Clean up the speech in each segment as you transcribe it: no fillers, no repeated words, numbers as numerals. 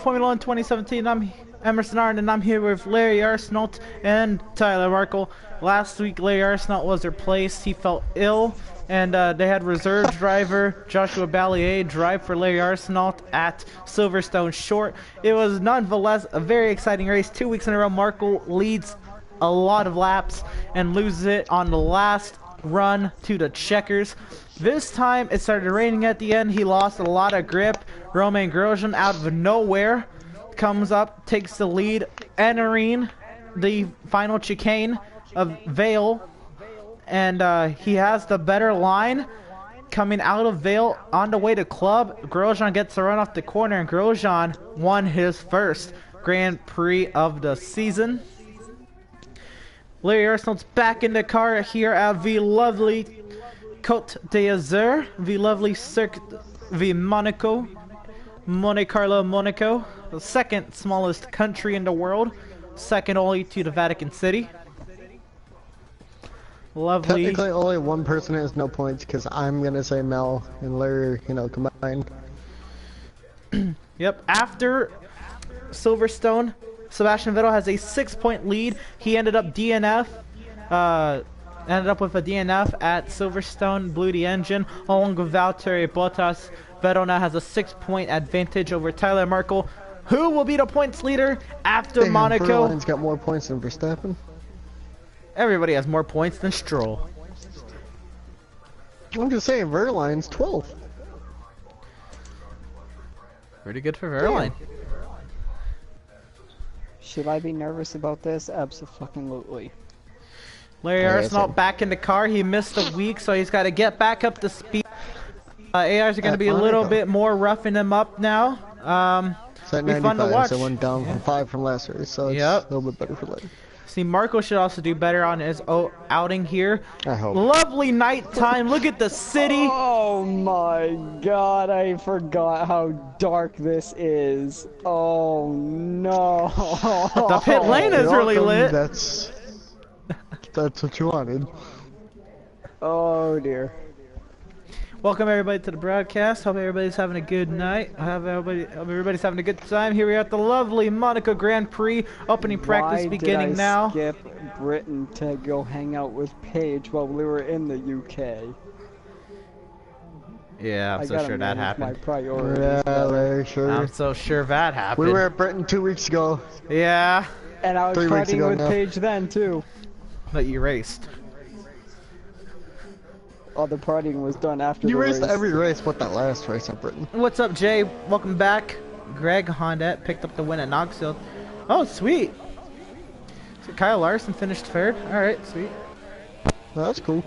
Formula 1 2017. I'm Emerson Arndt, and I'm here with Larry Arsenault and Tyler Markle. Last week, Larry Arsenault was replaced. He felt ill, and they had reserve driver Joshua Ballier drive for Larry Arsenault at Silverstone Short. It was nonetheless a very exciting race. 2 weeks in a row, Markle leads a lot of laps and loses it on the last run to the checkers. This time it started raining at the end. He lost a lot of grip. Romain Grosjean out of nowhere comes up, takes the lead, entering the final chicane of Vale, and he has the better line coming out of Vale on the way to Club. Grosjean gets the run off the corner, and Grosjean won his first Grand Prix of the season. Larry Arsenault's back in the car here at the lovely Côte d'Azur, the lovely Circuit de Monaco, Monte Carlo, Monaco, the second smallest country in the world, second only to the Vatican City. Lovely. Technically, only one person has no points because I'm gonna say Mel and Larry, combined. Yep. After Silverstone, Sebastian Vettel has a 6-point lead. He ended up DNF. Ended up with a DNF at Silverstone, blew the engine, along with Valtteri Bottas. Vettel now has a 6-point advantage over Tyler Markle, who will be the points leader after Monaco. Verlaine's got more points than Verstappen. Everybody has more points than Stroll. I'm just saying, Verlaine's 12th. Pretty good for Verlaine. Should I be nervous about this? Absolutely. Larry Arsenault back in the car. He missed a week, so he's got to get back up to speed. ARs are going to be a little bit more roughing him up now. So be fun to watch. So went down from 5 from last race, so it's a little bit better for Larry. See, Marco should also do better on his outing here. I hope. Lovely nighttime. Look at the city. Oh my god, I forgot how dark this is. Oh no. The pit lane is really lit. That's what you wanted. Oh dear. Welcome everybody to the broadcast. Hope everybody's having a good night. Hope everybody's having a good time. Here we are at the lovely Monaco Grand Prix. Opening practice beginning now. Skip Britain to go hang out with Paige while we were in the UK. Yeah, I'm so sure that happened. My priorities, yeah, Larry, sure. I'm so sure that happened. We were at Britain 2 weeks ago. Yeah. And I was 3 weeks partying ago with now. Paige then too. But you raced. All the partying was done after You the raced race. every race but that last race at Britain. What's up, Jay? Welcome back. Greg Honda picked up the win at Knoxville. Oh, sweet. So Kyle Larson finished third. All right, sweet. Well, that's cool.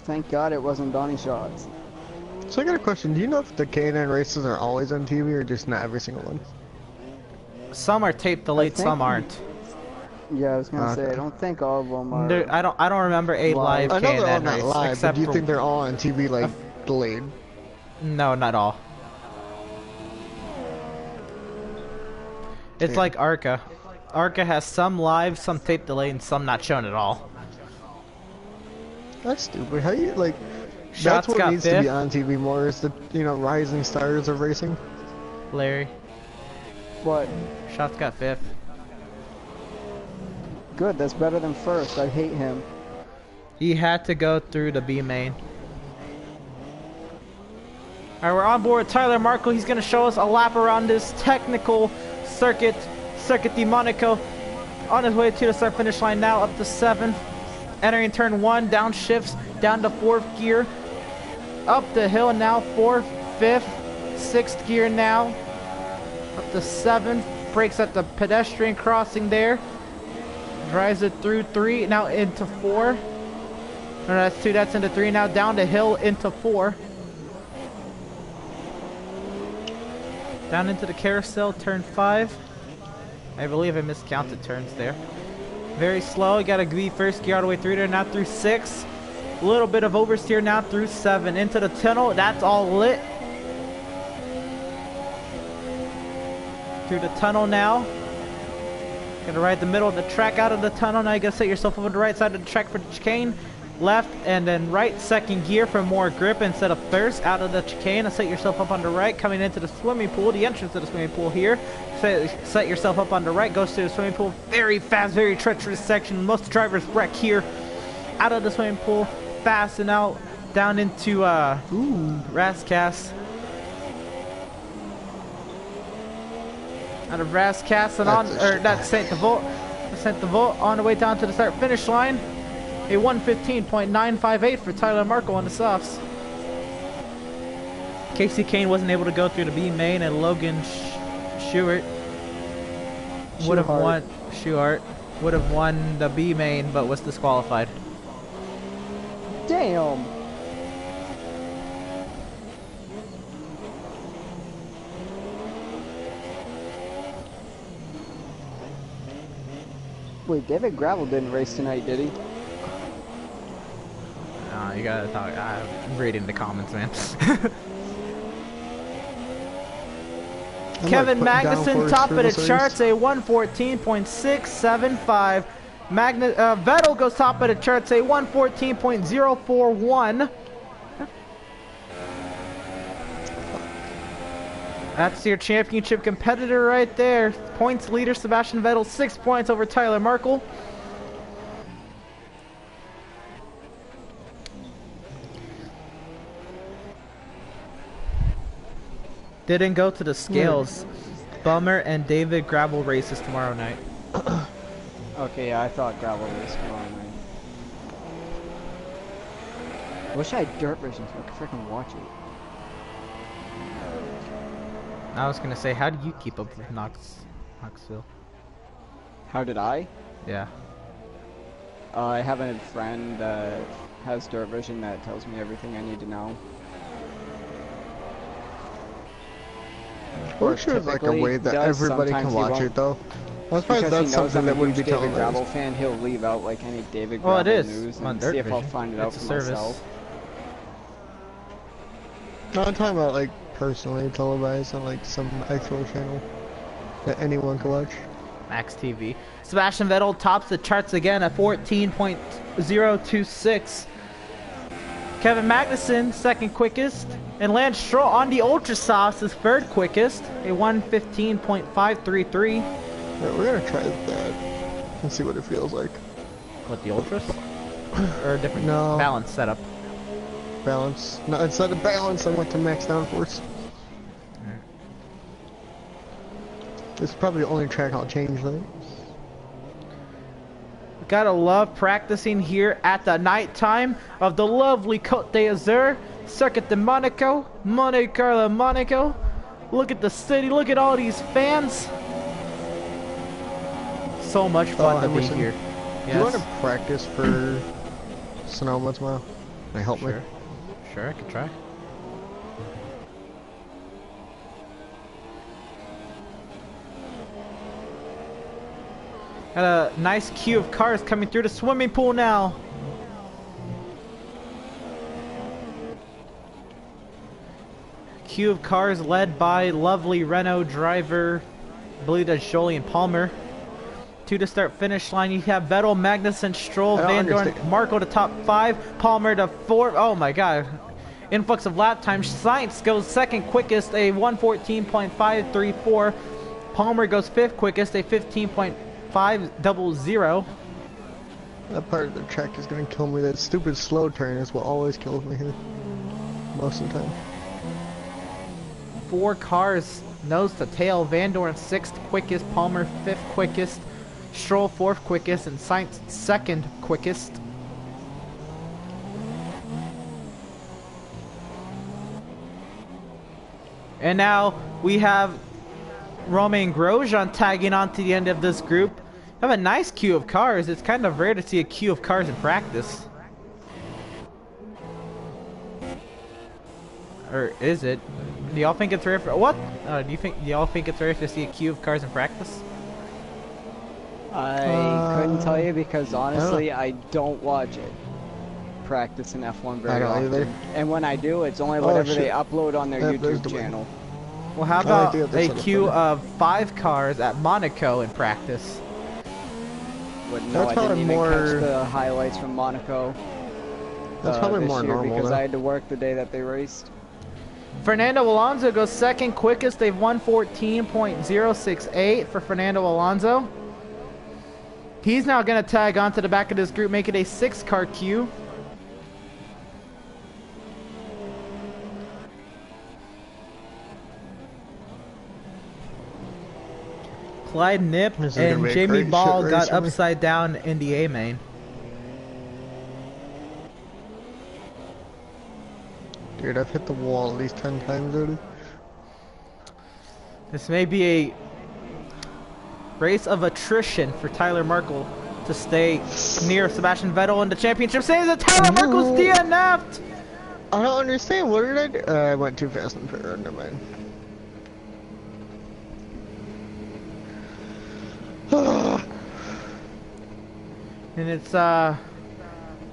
Thank God it wasn't Donnie Shots. So I got a question. Do you know if the K9 races are always on TV or just not every single one? Some are tape delayed, some aren't. Yeah, I was gonna say I don't think all of them are. I don't remember a live I know they're all K&N not race, live, but except do you for- think they're all on TV like delayed? No, not all. It's like ARCA. ARCA has some live, some tape delayed, and some not shown at all. That's stupid. How you like? Shots That's what got needs fifth. to be on TV more is the rising stars of racing. Larry, What? Shots got fifth. Good, that's better than first. I hate him. He had to go through the B main. Alright, we're on board with Tyler Markle. He's going to show us a lap around this technical Circuit de Monaco. On his way to the start finish line now, up to 7th. Entering turn 1, downshifts, down to 4th gear. Up the hill now, 4th, 5th, 6th gear now. Up to 7th, brakes at the pedestrian crossing there. Drives it through 3, now into 4. No, that's 2, that's into 3, now down the hill into 4. Down into the carousel, turn 5. I believe I miscounted turns there. Very slow, you gotta be first gear all the way through there, now through 6. A little bit of oversteer now through 7. Into the tunnel, that's all lit. Through the tunnel now. Gonna ride the middle of the track out of the tunnel. Now you gotta set yourself over the right side of the track for the chicane. left and then right, second gear for more grip instead of first. Out of the chicane and set yourself up on the right, coming into the swimming pool, the entrance to the swimming pool here. Set yourself up on the right, goes to the swimming pool, very fast, very treacherous section. Most drivers wreck here. Out of the swimming pool, fast and out, down into Rascas. Out of Rascas and on, or that's Saint Devote. Saint Devote on the way down to the start finish line. A 1:15.958 for Tyler Markle on the softs. Casey Kane wasn't able to go through the B main, and Logan Schuart would have won the B main, but was disqualified. Damn. Wait, David Gravel didn't race tonight, did he? You gotta talk. I'm reading the comments, man. Kevin Magnussen top of the charts, a 1:14.675. Vettel goes top of the charts, a 1:14.041. That's your championship competitor right there. Points leader Sebastian Vettel, 6 points over Tyler Markle. Didn't go to the scales. Bummer and David Gravel races tomorrow night. Okay, yeah, I thought Gravel raced tomorrow night. I wish I had dirt vision so I could freaking watch it. I was gonna say, how do you keep up with Knoxville? How did I? Yeah. I have a friend that has dirt vision that tells me everything I need to know. I'm sure it's like a way that everybody can watch it though. I'm surprised that's something that wouldn't be David Gravel televised. fan, he'll leave out like any David Gravel Well, it is news on and Dirt see if I'll Vision. find it out It's a for service. myself. No, I'm talking about like personally televised on like some actual channel that anyone can watch. Max TV. Sebastian Vettel tops the charts again at 14.026. Kevin Magnussen, second quickest. And Lance Stroll on the Ultra Softs is third quickest. A 1:15.533. Yeah, we're gonna try that and see what it feels like. What, the Ultras? Or a different No. balance setup? Balance. No, instead of balance, I went to max downforce. It's probably the only track I'll change though. Gotta love practicing here at the nighttime of the lovely Côte d'Azur, Circuit de Monaco, Monte Carlo, Monaco. Look at the city, look at all these fans. So much fun to be Emerson, here. Do you want to practice for Sonoma tomorrow? Can you help me? Sure, I can try. Got a nice queue of cars coming through the swimming pool now. Queue of cars led by lovely Renault driver, I believe that's Jolyon Palmer. To the start finish line, you have Vettel, Magnussen, Stroll, Van Dorn, Marco to top 5, Palmer to 4. Oh my god. Influx of lap time. Sainz goes second quickest, a 1:14.534. Palmer goes fifth quickest, a 15.500. That part of the track is gonna kill me. That stupid slow turn is what always kills me here. Most of the time. 4 cars nose to tail. Van Dorn sixth quickest, Palmer fifth quickest, Stroll fourth quickest, and Sainz second quickest. And now we have Romain Grosjean tagging on to the end of this group. We have a nice queue of cars. It's kind of rare to see a queue of cars in practice. Or is it? Do y'all think it's rare for what? Do y'all think it's rare to see a queue of cars in practice? I couldn't tell you because honestly, I don't watch it. Practice in F1 very often. Either. And when I do, it's only whatever they upload on their YouTube channel. Well, how about a queue of 5 cars at Monaco in practice? But no, I didn't even catch the highlights from Monaco. That's probably this more year normal, because though. I had to work the day that they raced. Fernando Alonso goes second quickest. They've won 14.068 for Fernando Alonso. He's now going to tag onto the back of this group, make it a 6-car queue. Clyde Nip This is gonna and be a Jamie great Ball shit got race for me. upside down in the A main. Dude, I've hit the wall at least 10 times already. This may be a race of attrition for Tyler Merkel to stay near Sebastian Vettel in the championship. Saying that Tyler Merkel's DNF'd! I don't understand. What did I do? I went too fast and fair. Never mind. And it's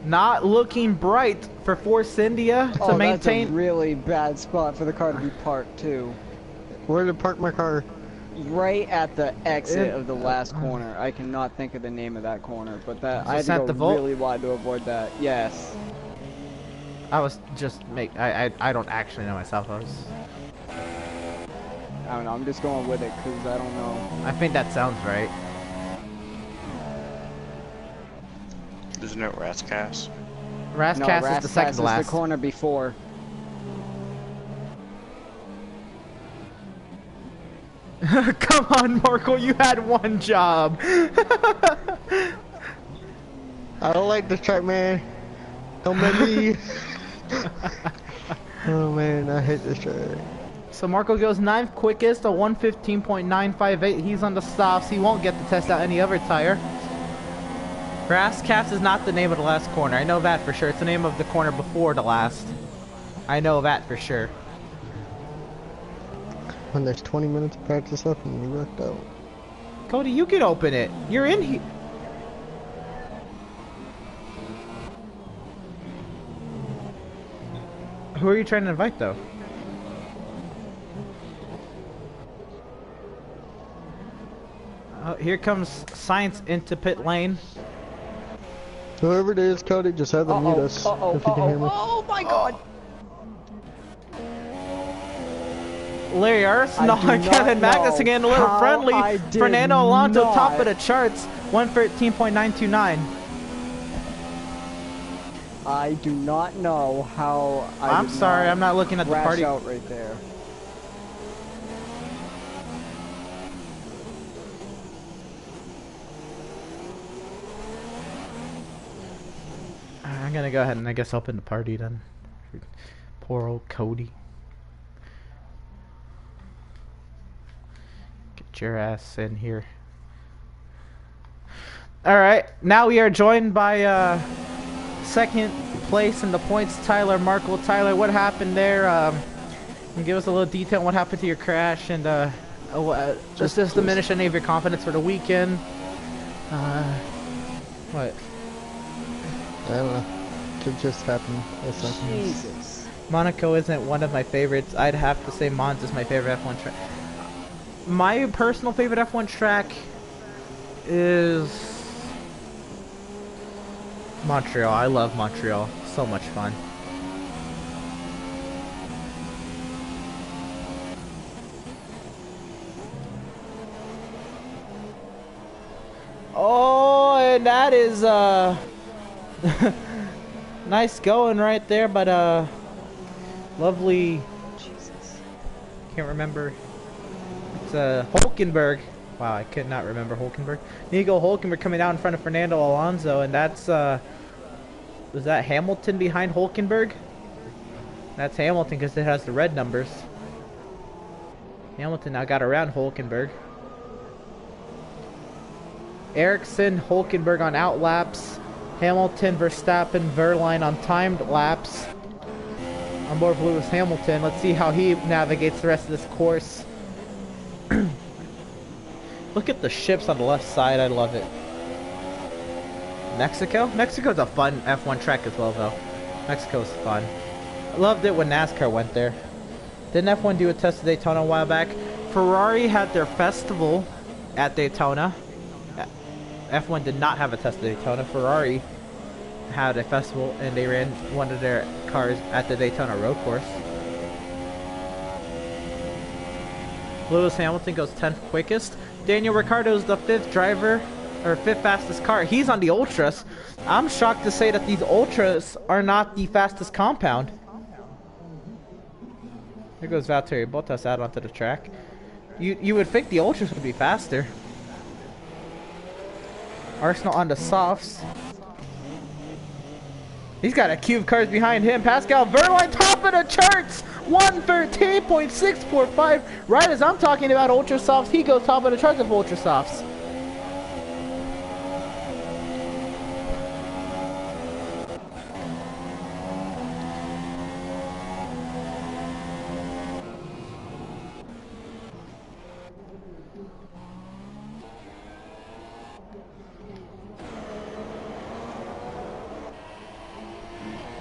not looking bright for Force India to maintain. That's a really bad spot for the car to be parked too. Where did I park my car? Right at the exit of the last corner. I cannot think of the name of that corner, but that I had that to the go Vault? really wide to avoid that. Yes. I was just I don't actually know myself. I don't know. I'm just going with it because I don't know. I think that sounds right. Isn't it Rascas? Rascas no, is the second is to last. the corner before. Come on, Marco, you had one job. I don't like this track, man. Don't make me. Oh man, I hate this track. So Marco goes 9th quickest, a 115.958. He's on the softs. He won't get to test out any other tire. Rascas is not the name of the last corner. I know that for sure. It's the name of the corner before the last. I know that for sure. When there's 20 minutes of practice left and we worked out. Cody, you can open it. You're in here. Who are you trying to invite, though? Oh, here comes Science into pit lane. Whoever it is, Cody, just have them mute us if you can hear me. Oh my god! Larry Arsenal and Kevin Magnussen getting a little friendly. Fernando Alonso top of the charts, 113.929. I do not know how I'm sorry, I'm not looking at the party. out right there. I'm gonna go ahead and I guess open the party then. Poor old Cody. Get your ass in here. Alright, now we are joined by second place in the points, Tyler Markle. Tyler, what happened there? Can you give us a little detail on what happened to your crash and does this diminish any of your confidence for the weekend? What? I don't know. Could just happen. Jesus. Monaco isn't one of my favorites. I'd have to say Mons is my favorite F1 track. My personal favorite F1 track is Montreal. I love Montreal. So much fun. Oh, and that is nice going right there, but lovely. Jesus, can't remember. It's Hulkenberg. Wow, I could not remember Hulkenberg. Nico Hulkenberg coming out in front of Fernando Alonso, and that's was that Hamilton behind Hulkenberg? That's Hamilton because it has the red numbers. Hamilton now got around Hulkenberg. Ericsson, Hulkenberg on out laps. Hamilton, Verstappen, Verline on timed laps. On board Lewis Hamilton. Let's see how he navigates the rest of this course. Look at the ships on the left side. I love it. Mexico? Mexico's a fun F1 track as well, though. Mexico's fun. I loved it when NASCAR went there. Didn't F1 do a test of Daytona a while back? Ferrari had their festival at Daytona. F1 did not have a test of Daytona. Ferrari had a festival and they ran one of their cars at the Daytona road course. Lewis Hamilton goes 10th quickest. Daniel Ricciardo is the 5th driver, or 5th fastest car. He's on the Ultras. I'm shocked to say that these Ultras are not the fastest compound. There goes Valtteri Bottas out onto the track. You would think the Ultras would be faster. Arsenal on the softs. He's got a queue of cars behind him. Pascal Wehrlein top of the charts. 113.645. Right as I'm talking about Ultra Softs, he goes top of the charts of Ultra Softs.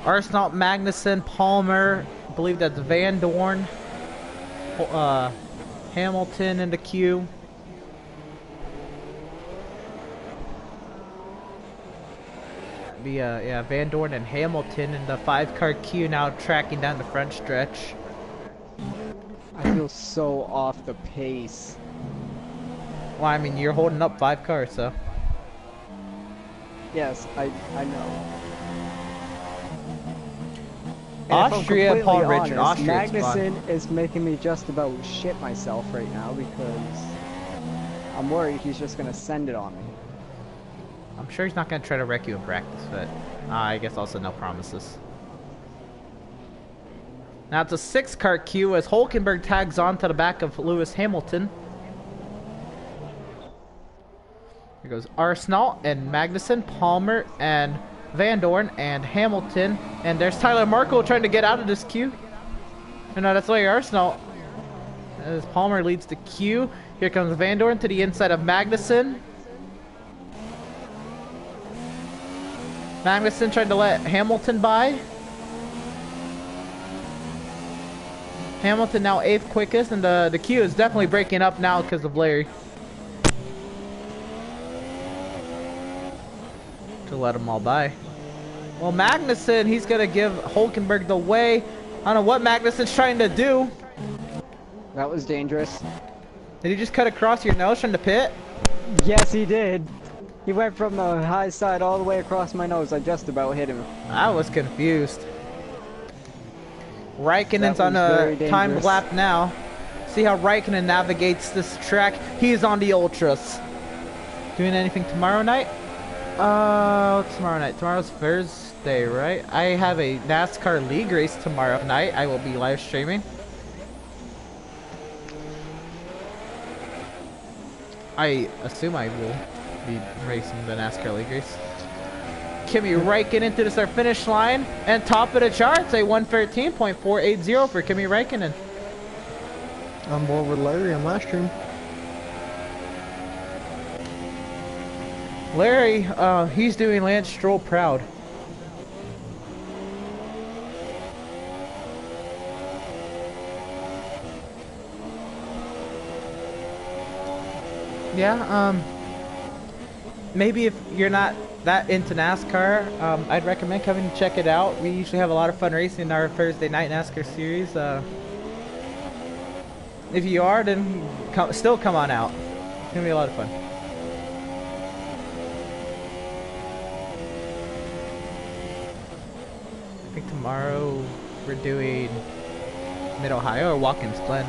Arsenault, Magnussen, Palmer, I believe that's Van Dorn, Hamilton in the queue. Yeah, Van Dorn and Hamilton in the 5-car queue now tracking down the front stretch. I feel so off the pace. Well, I mean, you're holding up 5 cars, so. Yes, I know. Austria, And if I'm Paul completely Richard. honest, Austria's fun. Magnussen is making me just about shit myself right now because I'm worried he's just gonna send it on me. I'm sure he's not going to try to wreck you in practice, but I guess also no promises. Now it's a 6-car queue as Hülkenberg tags on to the back of Lewis Hamilton. Here goes Arsenault and Magnussen, Palmer and Van Dorn and Hamilton. And there's Tyler Markle trying to get out of this queue. And no, that's Larry Arsenault. As Palmer leads the queue. Here comes Van Dorn to the inside of Magnussen. Magnussen trying to let Hamilton by. Hamilton now 8th quickest, and the queue is definitely breaking up now because of Larry. To let them all by. Well, Magnussen, he's going to give Hülkenberg the way. I don't know what Magnussen's trying to do. That was dangerous. Did he just cut across your nose trying to pit? Yes, he did. He went from the high side all the way across my nose. I just about hit him. I was confused. Raikkonen's on very a dangerous. timed lap now. See how Raikkonen navigates this track. He's on the Ultras. Doing anything tomorrow night? What's tomorrow night? Tomorrow's Thursday, right? I have a NASCAR League race tomorrow night. I will be live streaming. I assume I will be racing the NASCAR League race. Kimi Räikkönen to the start finish line and top of the charts, a 113.480 for Kimi Räikkönen. I'm bored with Larry on last stream. Larry, he's doing Lance Stroll proud. Yeah, maybe if you're not that into NASCAR, I'd recommend coming to check it out. We usually have a lot of fun racing in our Thursday night NASCAR series. If you are, then still come on out. It's gonna be a lot of fun. I think tomorrow we're doing Mid-Ohio or Watkins Glen.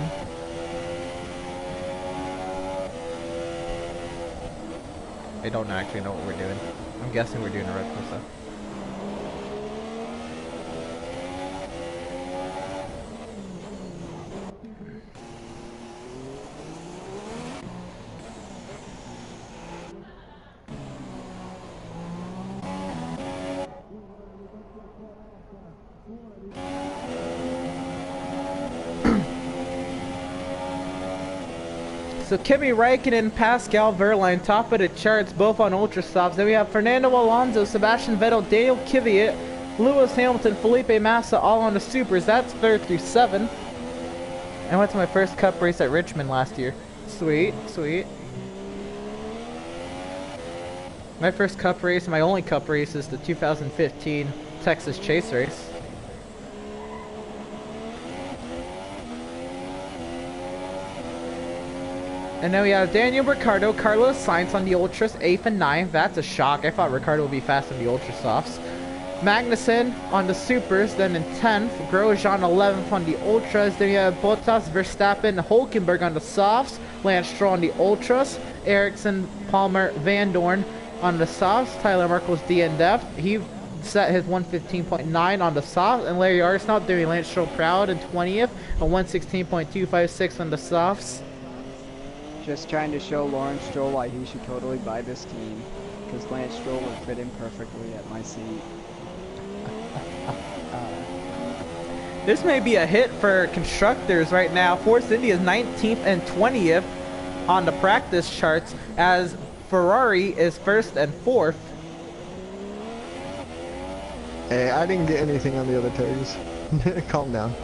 I don't actually know what we're doing. I'm guessing we're doing a road course stuff. So Kimi Räikkönen and Pascal Wehrlein top of the charts, both on Ultra Softs. Then we have Fernando Alonso, Sebastian Vettel, Daniel Kvyat, Lewis Hamilton, Felipe Massa, all on the Supers. That's 3rd through 7. I went to my first Cup race at Richmond last year. Sweet, sweet. My first cup race, my only cup race, is the 2015 Texas Chase race. And then we have Daniel Ricciardo, Carlos Sainz on the Ultras, 8th and 9th. That's a shock. I thought Ricciardo would be fast on the Ultra Softs. Magnussen on the Supers, then in 10th. Grosjean 11th on the Ultras. Then you have Bottas, Verstappen, Hulkenberg on the Softs. Lance Stroll on the Ultras. Ericsson, Palmer, Van Dorn on the Softs. Tyler Markle's DNF. He set his 115.9 on the Softs. And Larry Arsenault doing Lance Stroll proud in 20th. A 116.256 on the Softs. Just trying to show Lawrence Stroll why he should totally buy this team. Because Lance Stroll would fit in perfectly at my seat. This may be a hit for constructors right now. Force India is 19th and 20th on the practice charts, as Ferrari is 1st and 4th. Hey, I didn't get anything on the other tires. Calm down.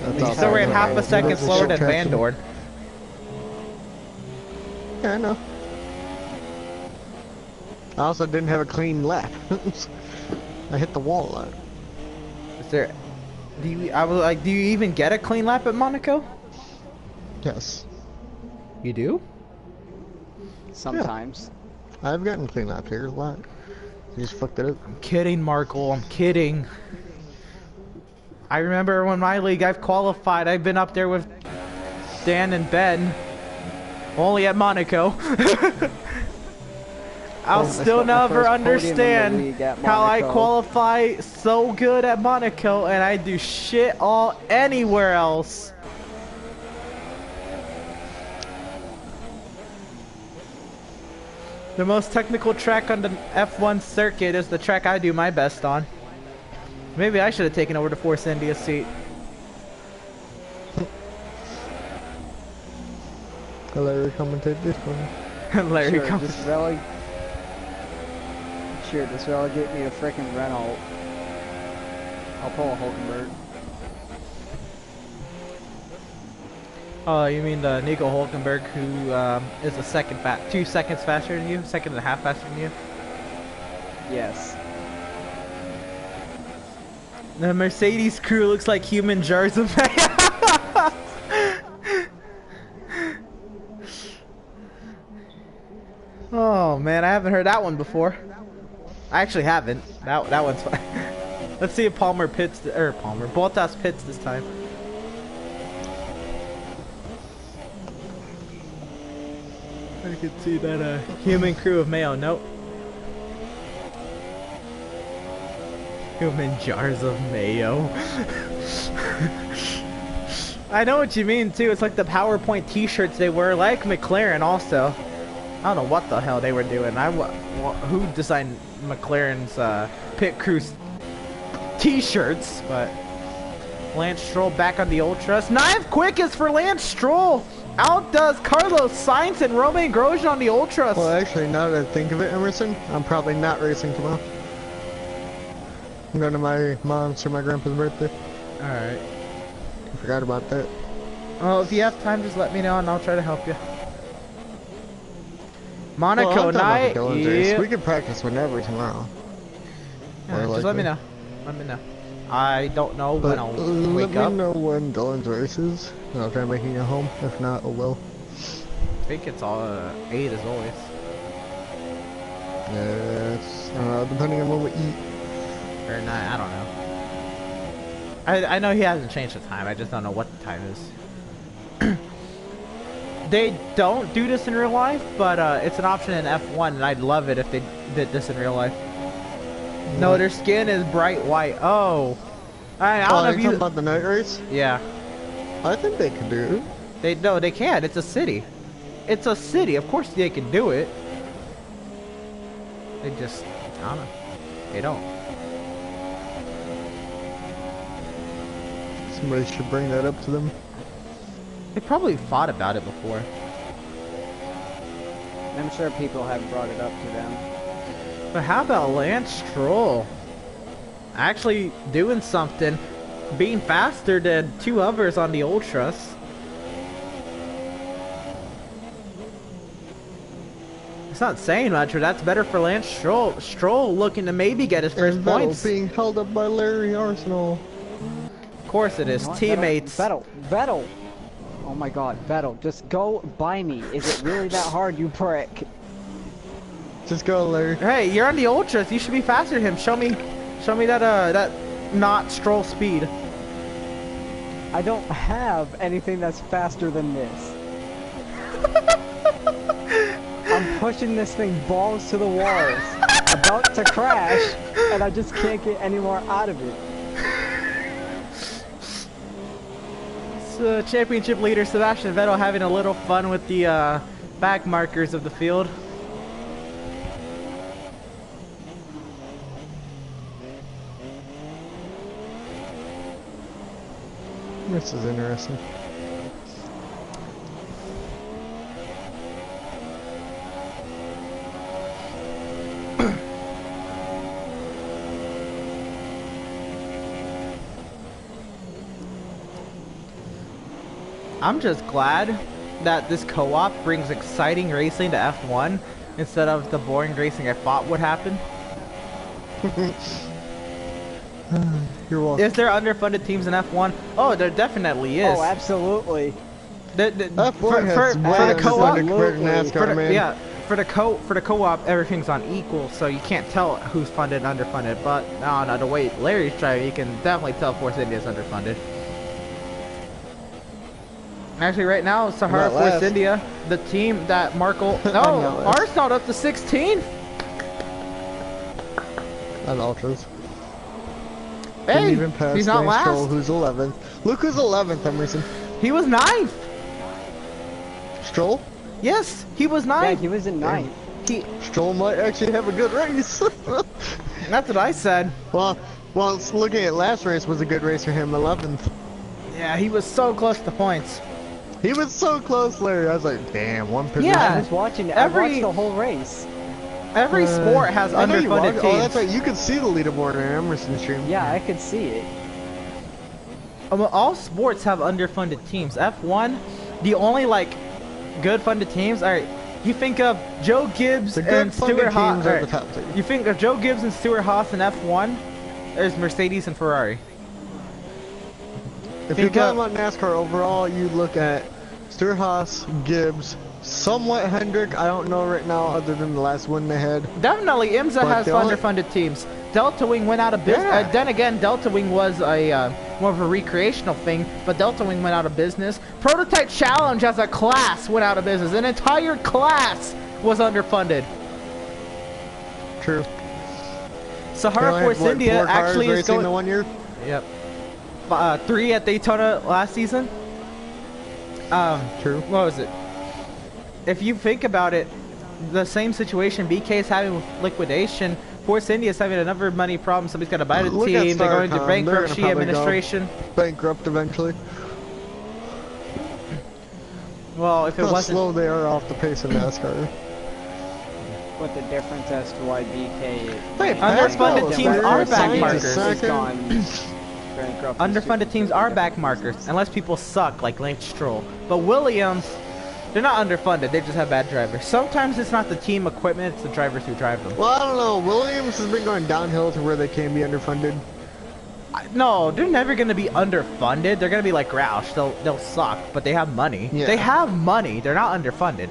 That's all Still ran fine. half a second There's a slower short than track Van to- Dorn. Yeah, I know. I also didn't have a clean lap. I hit the wall a lot. Is there? Do you even get a clean lap at Monaco? Yes. You do? Sometimes. I've gotten clean laps here a lot. You just fucked it up. I'm kidding, Markle. I'm kidding. I remember when my league I've qualified. I've been up there with Dan and Ben. Only at Monaco. I'll I still spent my never first podium in the understand league at how I Monaco. qualify so good at Monaco and I do shit all anywhere else. The most technical track on the F1 circuit is the track I do my best on. Maybe I should have taken over the Force India seat. Larry commentate this one. Larry Sure, comes. just relegate me to frickin' Renault. I'll pull a Hulkenberg. Oh, you mean the Nico Hulkenberg, who is a second 2 seconds faster than you, second and a half faster than you? Yes. The Mercedes crew looks like human jars of mayo. Oh man, I haven't heard that one before. I actually haven't. That one's fine. Let's see if Palmer pits, Bottas pits this time. I can see that human crew of mayo. Nope. Human jars of mayo. I know what you mean too. It's like the PowerPoint T-shirts they wear, like McLaren also. I don't know what the hell they were doing. Who designed McLaren's pit crew T-shirts? But Lance Stroll back on the Ultras. 9th quickest for Lance Stroll. Outdoes Carlos Sainz and Romain Grosjean on the Ultras. Well, actually, now that I think of it, Emerson, I'm probably not racing tomorrow. I'm going to my mom's or my grandpa's birthday. Alright. I forgot about that. Well, if you have time, just let me know and I'll try to help you. Monaco Well, I'm talking night. about the Dylan's race. Yeah. We can practice whenever tomorrow. Yeah, More just let me likely. know. Let me know. I don't know But when I'll let wake me up. know when Dylan's race is, and I'll try making it home. If not, I will. I think it's all 8 as always. Yes. Depending on when we eat. Or 9, I don't know. I know he hasn't changed the time, I just don't know what the time is. They don't do this in real life, but it's an option in F1, and I'd love it if they did this in real life. No, their skin is bright white. Oh. I don't know Are if you you... talking about the night race? Yeah. I think they can do it. No, they can. It's a city. It's a city. Of course they can do it. They just... I don't know. They don't. Somebody should bring that up to them. They probably thought about it before. I'm sure people have brought it up to them. But how about Lance Stroll? Actually doing something. Being faster than 2 others on the Ultras. It's not saying much, but that's better for Lance Stroll. Stroll looking to maybe get his first And Vettel points. being held up by Larry Arsenal. Of course it is. What? Teammates. Vettel. Oh my God, Vettel, just go by me. Is it really that hard, you prick? Just go, Larry. Hey, you're on the ultras. You should be faster than him. Show me that not Stroll speed. I don't have anything that's faster than this. I'm pushing this thing balls to the walls, about to crash, and I just can't get any more out of it. It's, championship leader Sebastian Vettel having a little fun with the back markers of the field. This is interesting. I'm just glad that this co-op brings exciting racing to F1 instead of the boring racing I thought would happen. You're welcome. Is there underfunded teams in F1? Oh, there definitely is. Oh, absolutely. F1 For has the way co-op, underfunded compared to NASCAR, man. yeah, for the co-op, everything's on equal, so you can't tell who's funded and underfunded. But no, the way Larry's driving, you can definitely tell Force India is underfunded. Actually, right now, Sahara Not Force last. India, the team that Markle. No, not last. ours not up to 16. On ultras. Hey, Didn't even pass he's not Lance Stroll, last. who's 11th. Look who's 11th, Emerson. He was 9th. Stroll? Yes, he was Yeah, 9th. he was in ninth. He. Stroll might actually have a good race. That's what I said. well, looking at last race was a good race for him, 11th. Yeah, he was so close to points. He was so close, Larry. I was like, damn, one position. Yeah. I was watching. I Every- watched the whole race. Every sport has I know you underfunded watched- teams. Oh, that's right. You could see the leaderboard on Emerson's stream. Yeah, I could see it. All sports have underfunded teams. F1, the only like good funded teams. All right, you think of Joe Gibbs The good and funded Stuart Haas. teams are the top two. You think of Joe Gibbs and Stuart Haas in F1. There's Mercedes and Ferrari. If you're Think of- talking about NASCAR overall, you look at Stuart Haas, Gibbs, somewhat Hendrick. I don't know right now, other than the last win they had. Definitely, IMSA But has the only- underfunded teams. Delta Wing went out of business. Yeah. Then again, Delta Wing was a more of a recreational thing, but Delta Wing went out of business. Prototype Challenge as a class went out of business. An entire class was underfunded. True. They Sahara only Force had, what, India 4 cars actually is racing going. the 1 year. Yep. 3 at Daytona last season. True. What was it? If you think about it, the same situation BK is having with liquidation. Force India is having another money problem. Somebody's got to buy the Look at team. They're going to Starcom. They're gonna bankruptcy probably go administration. Bankrupt eventually. Well, if it How wasn't, slow they are off the pace of NASCAR. What the difference as to why BK Hey, Underfunded Pascal, teams third, are back Sainz is markers. is second. gone bankrupt. underfunded teams are back markers, unless people suck like Lance Stroll. But Williams, they're not underfunded. They just have bad drivers. Sometimes it's not the team equipment; it's the drivers who drive them. Well, I don't know. Williams has been going downhill to where they can be underfunded. No, they're never gonna be underfunded. They're gonna be like Roush. They'll suck, but they have money. Yeah. They have money. They're not underfunded.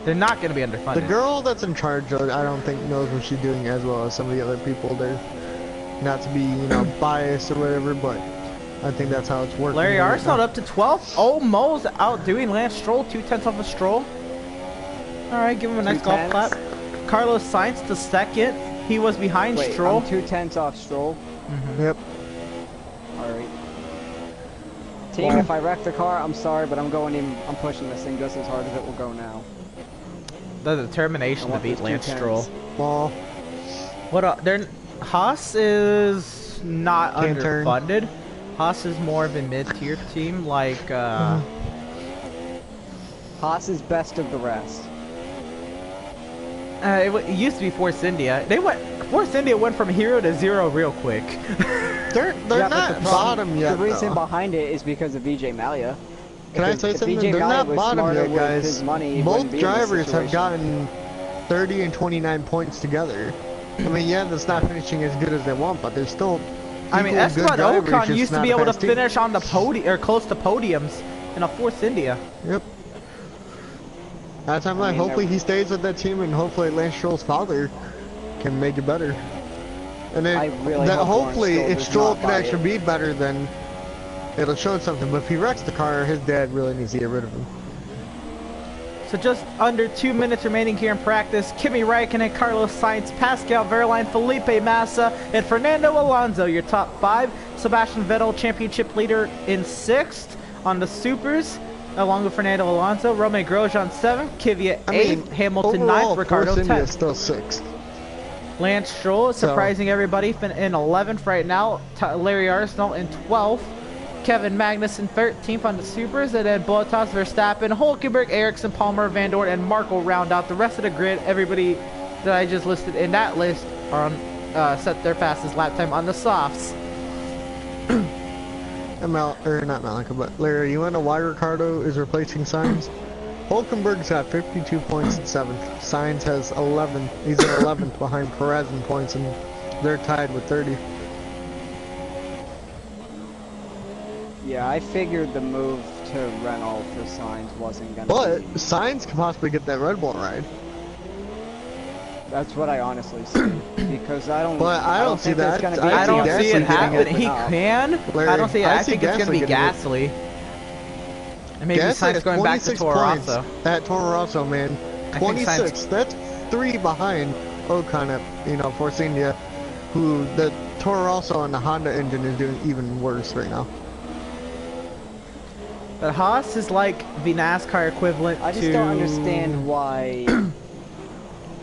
They're not gonna be underfunded. The girl that's in charge of it, I don't think knows what she's doing as well as some of the other people there. Not to be, biased or whatever, but I think that's how it's working. Larry right Arsenault now. up to 12th. Oh, Mo's outdoing Lance Stroll, 2/10 off a Stroll. All right, give him a nice golf 2/10. clap. Carlos Sainz to second. He was behind Wait, Stroll. I'm 2/10 off Stroll. Yep. Alright. Team, if I wreck the car, I'm sorry, but I'm pushing this thing just as hard as it will go now. The determination I to want beat these Lance 210s. Stroll. Well, They're Haas is not Can't turn. underfunded. Haas is more of a mid-tier team, like Haas is best of the rest. it used to be Force India. Force India went from hero to zero real quick. they're Yeah, but not the problem- bottom yet. The reason though. behind it is because of VJ Malia. Can I If say if something? VJ They're Malia not was bottom smarter yet, with guys. his money, he Both wouldn't be in this drivers have situation. gotten 30 and 29 points together. I mean, yeah, that's not finishing as good as they want, but they're still. I mean, equal good Esteban drivers, Ocon just used to not be a able to fast team. finish on the podium or close to podiums in a Force India. Yep. That's I'm like, mean, hopefully he stays with that team, and hopefully Lance Stroll's father can make it better. And then I really that hope hopefully, Lawrence if Stroll Stroll does can not actually buy be better, then it'll show something. But if he wrecks the car, his dad really needs to get rid of him. So just under 2 minutes remaining here in practice. Kimi Räikkönen, Carlos Sainz, Pascal Wehrlein, Felipe Massa, and Fernando Alonso, your top 5. Sebastian Vettel, championship leader in 6th on the Supers, along with Fernando Alonso. Romain Grosjean 7th, Kvyat 8th, Hamilton overall, 9th, Ricciardo Force India 10th. is still 6th. Lance Stroll is surprising everybody in 11th right now. Larry Arsenal in 12th. Kevin Magnussen 13th on the Supers, and then Bottas, Verstappen, Hulkenberg, Ericsson, Palmer, Van Dorn, and Marco round out the rest of the grid. Everybody that I just listed in that list are on set their fastest lap time on the softs. Not Malika, but Larry, you wanna know why Ricardo is replacing Sainz? Hulkenberg's got 52 points in 7th. Sainz has 11. He's in 11th behind Perez in points, and they're tied with 30. Yeah, I figured the move to Renault for Sainz wasn't gonna But be. Sainz could possibly get that Red Bull ride. That's what I honestly see. Because I don't. But I don't see think there's that. gonna be I I see don't any see it Gasly getting happening. it. He can. Larry, I don't see it. I see think it's going to be Gasly getting Gasly. And maybe Gasly Sainz has going back to 26 Toro points Rosso. at Toro Rosso, man. I think 26. That's 3 behind Ocon at, Force India, who the Toro Rosso on the Honda engine is doing even worse right now. But Haas is like the NASCAR equivalent I just to don't understand why.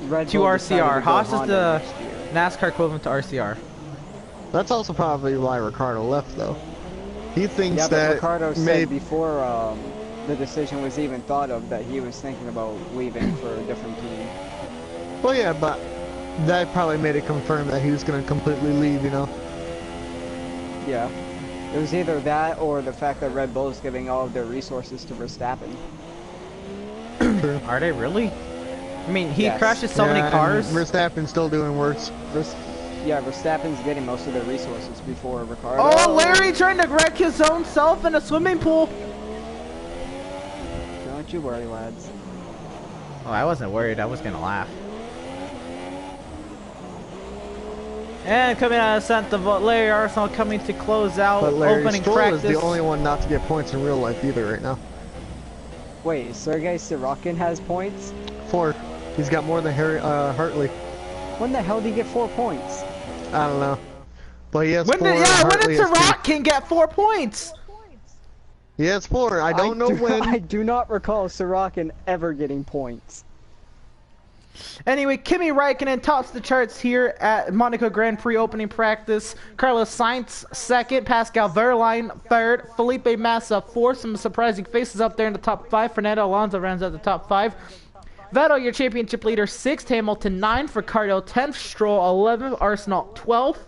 Red to Bull RCR. decided to go Haas is Honda the next year. NASCAR equivalent to RCR. That's also probably why Ricardo left, though. He thinks Yeah, but that Ricardo said maybe before the decision was even thought of that he was thinking about leaving for a different team. Well, yeah, but that probably made it confirm that he was going to completely leave, Yeah. It was either that or the fact that Red Bull is giving all of their resources to Verstappen. Are they really? I mean, he Yes. crashes so many and cars. Verstappen's still doing worse. Verstappen's getting most of their resources before Ricardo. Oh, Larry trying to wreck his own self in a swimming pool. Don't you worry, lads. Oh, I wasn't worried. I was going to laugh. And coming out of Santa Larry Arsenal coming to close out But Larry opening Stroll practice. is the only one not to get points in real life either right now. Wait, Sergei Sorokin has points? 4. He's got more than Hartley. When the hell did he get 4 points? I don't know. But he has When 4. did, when Hartley did has 2. Sorokin get 4 points? He has 4. I don't know when. I do not recall Sorokin ever getting points. Anyway, Kimi Räikkönen tops the charts here at Monaco Grand Prix opening practice. Carlos Sainz 2nd, Pascal Wehrlein 3rd, Felipe Massa 4th. Some surprising faces up there in the top 5. Fernando Alonso rounds out the top 5. Vettel, your championship leader, 6th. Hamilton 9th. Ricciardo 10th. Stroll 11th. Arsenal 12th.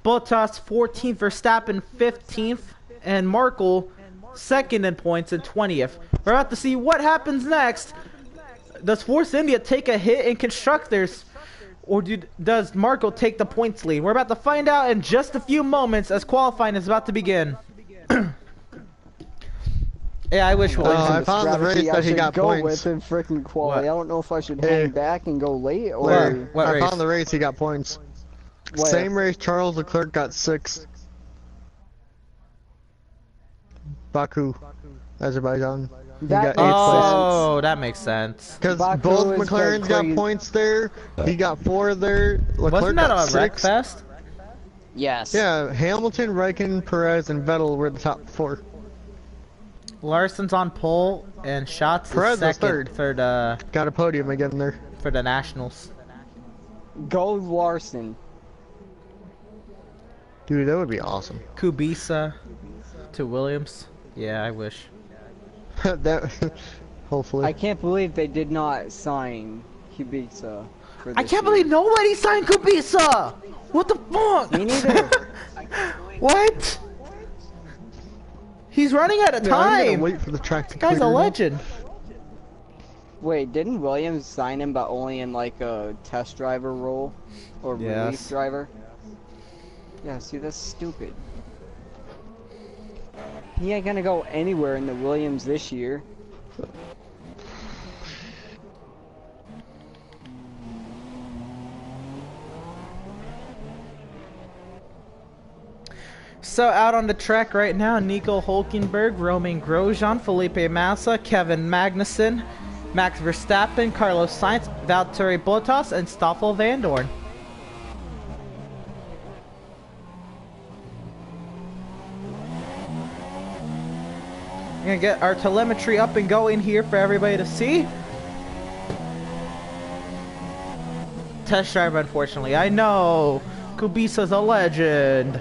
Bottas 14th. Verstappen 15th. And Marco 2nd in points and 20th. We're about to see what happens next. Does Force India take a hit in constructors, or does Marco take the points lead? We're about to find out in just a few moments as qualifying is about to begin. Yeah, I wish. I found the race that he got go points. with in freaking quality. What? I don't know if I should Hey. hang back and go late or. Larry, What I race? found the race he got points. Where? Same race Charles Leclerc got 6. Baku, Azerbaijan. He got 8 That makes points. sense. Oh, that makes sense. Because Baku both is McLarens got crazy. points there. He got 4 there. Leclerc Wasn't that got a wreck 6. fest? Yes. Yeah, Hamilton, Raikkonen, Perez, and Vettel were the top 4. Larson's on pole and Schatz is Perez was second for the Got a podium again there. Nationals. Go Larson. Dude, that would be awesome. Kubica to Williams. Yeah, I wish. That, hopefully. I can't believe they did not sign Kubica. For I this can't year. believe nobody signed Kubica. What the fuck? Me neither. What? He's running out of Yeah, I'm gonna time. wait for the track to This guy's clear a now. legend. Wait, didn't Williams sign him but only in like a test driver role? Or relief Yes. driver? Yeah, see, that's stupid. He ain't gonna go anywhere in the Williams this year. So out on the track right now, Nico Hulkenberg, Romain Grosjean, Felipe Massa, Kevin Magnussen, Max Verstappen, Carlos Sainz, Valtteri Bottas, and Stoffel Vandoorne. We're gonna get our telemetry up and going here for everybody to see. Test drive, unfortunately. I know. Kubica's a legend.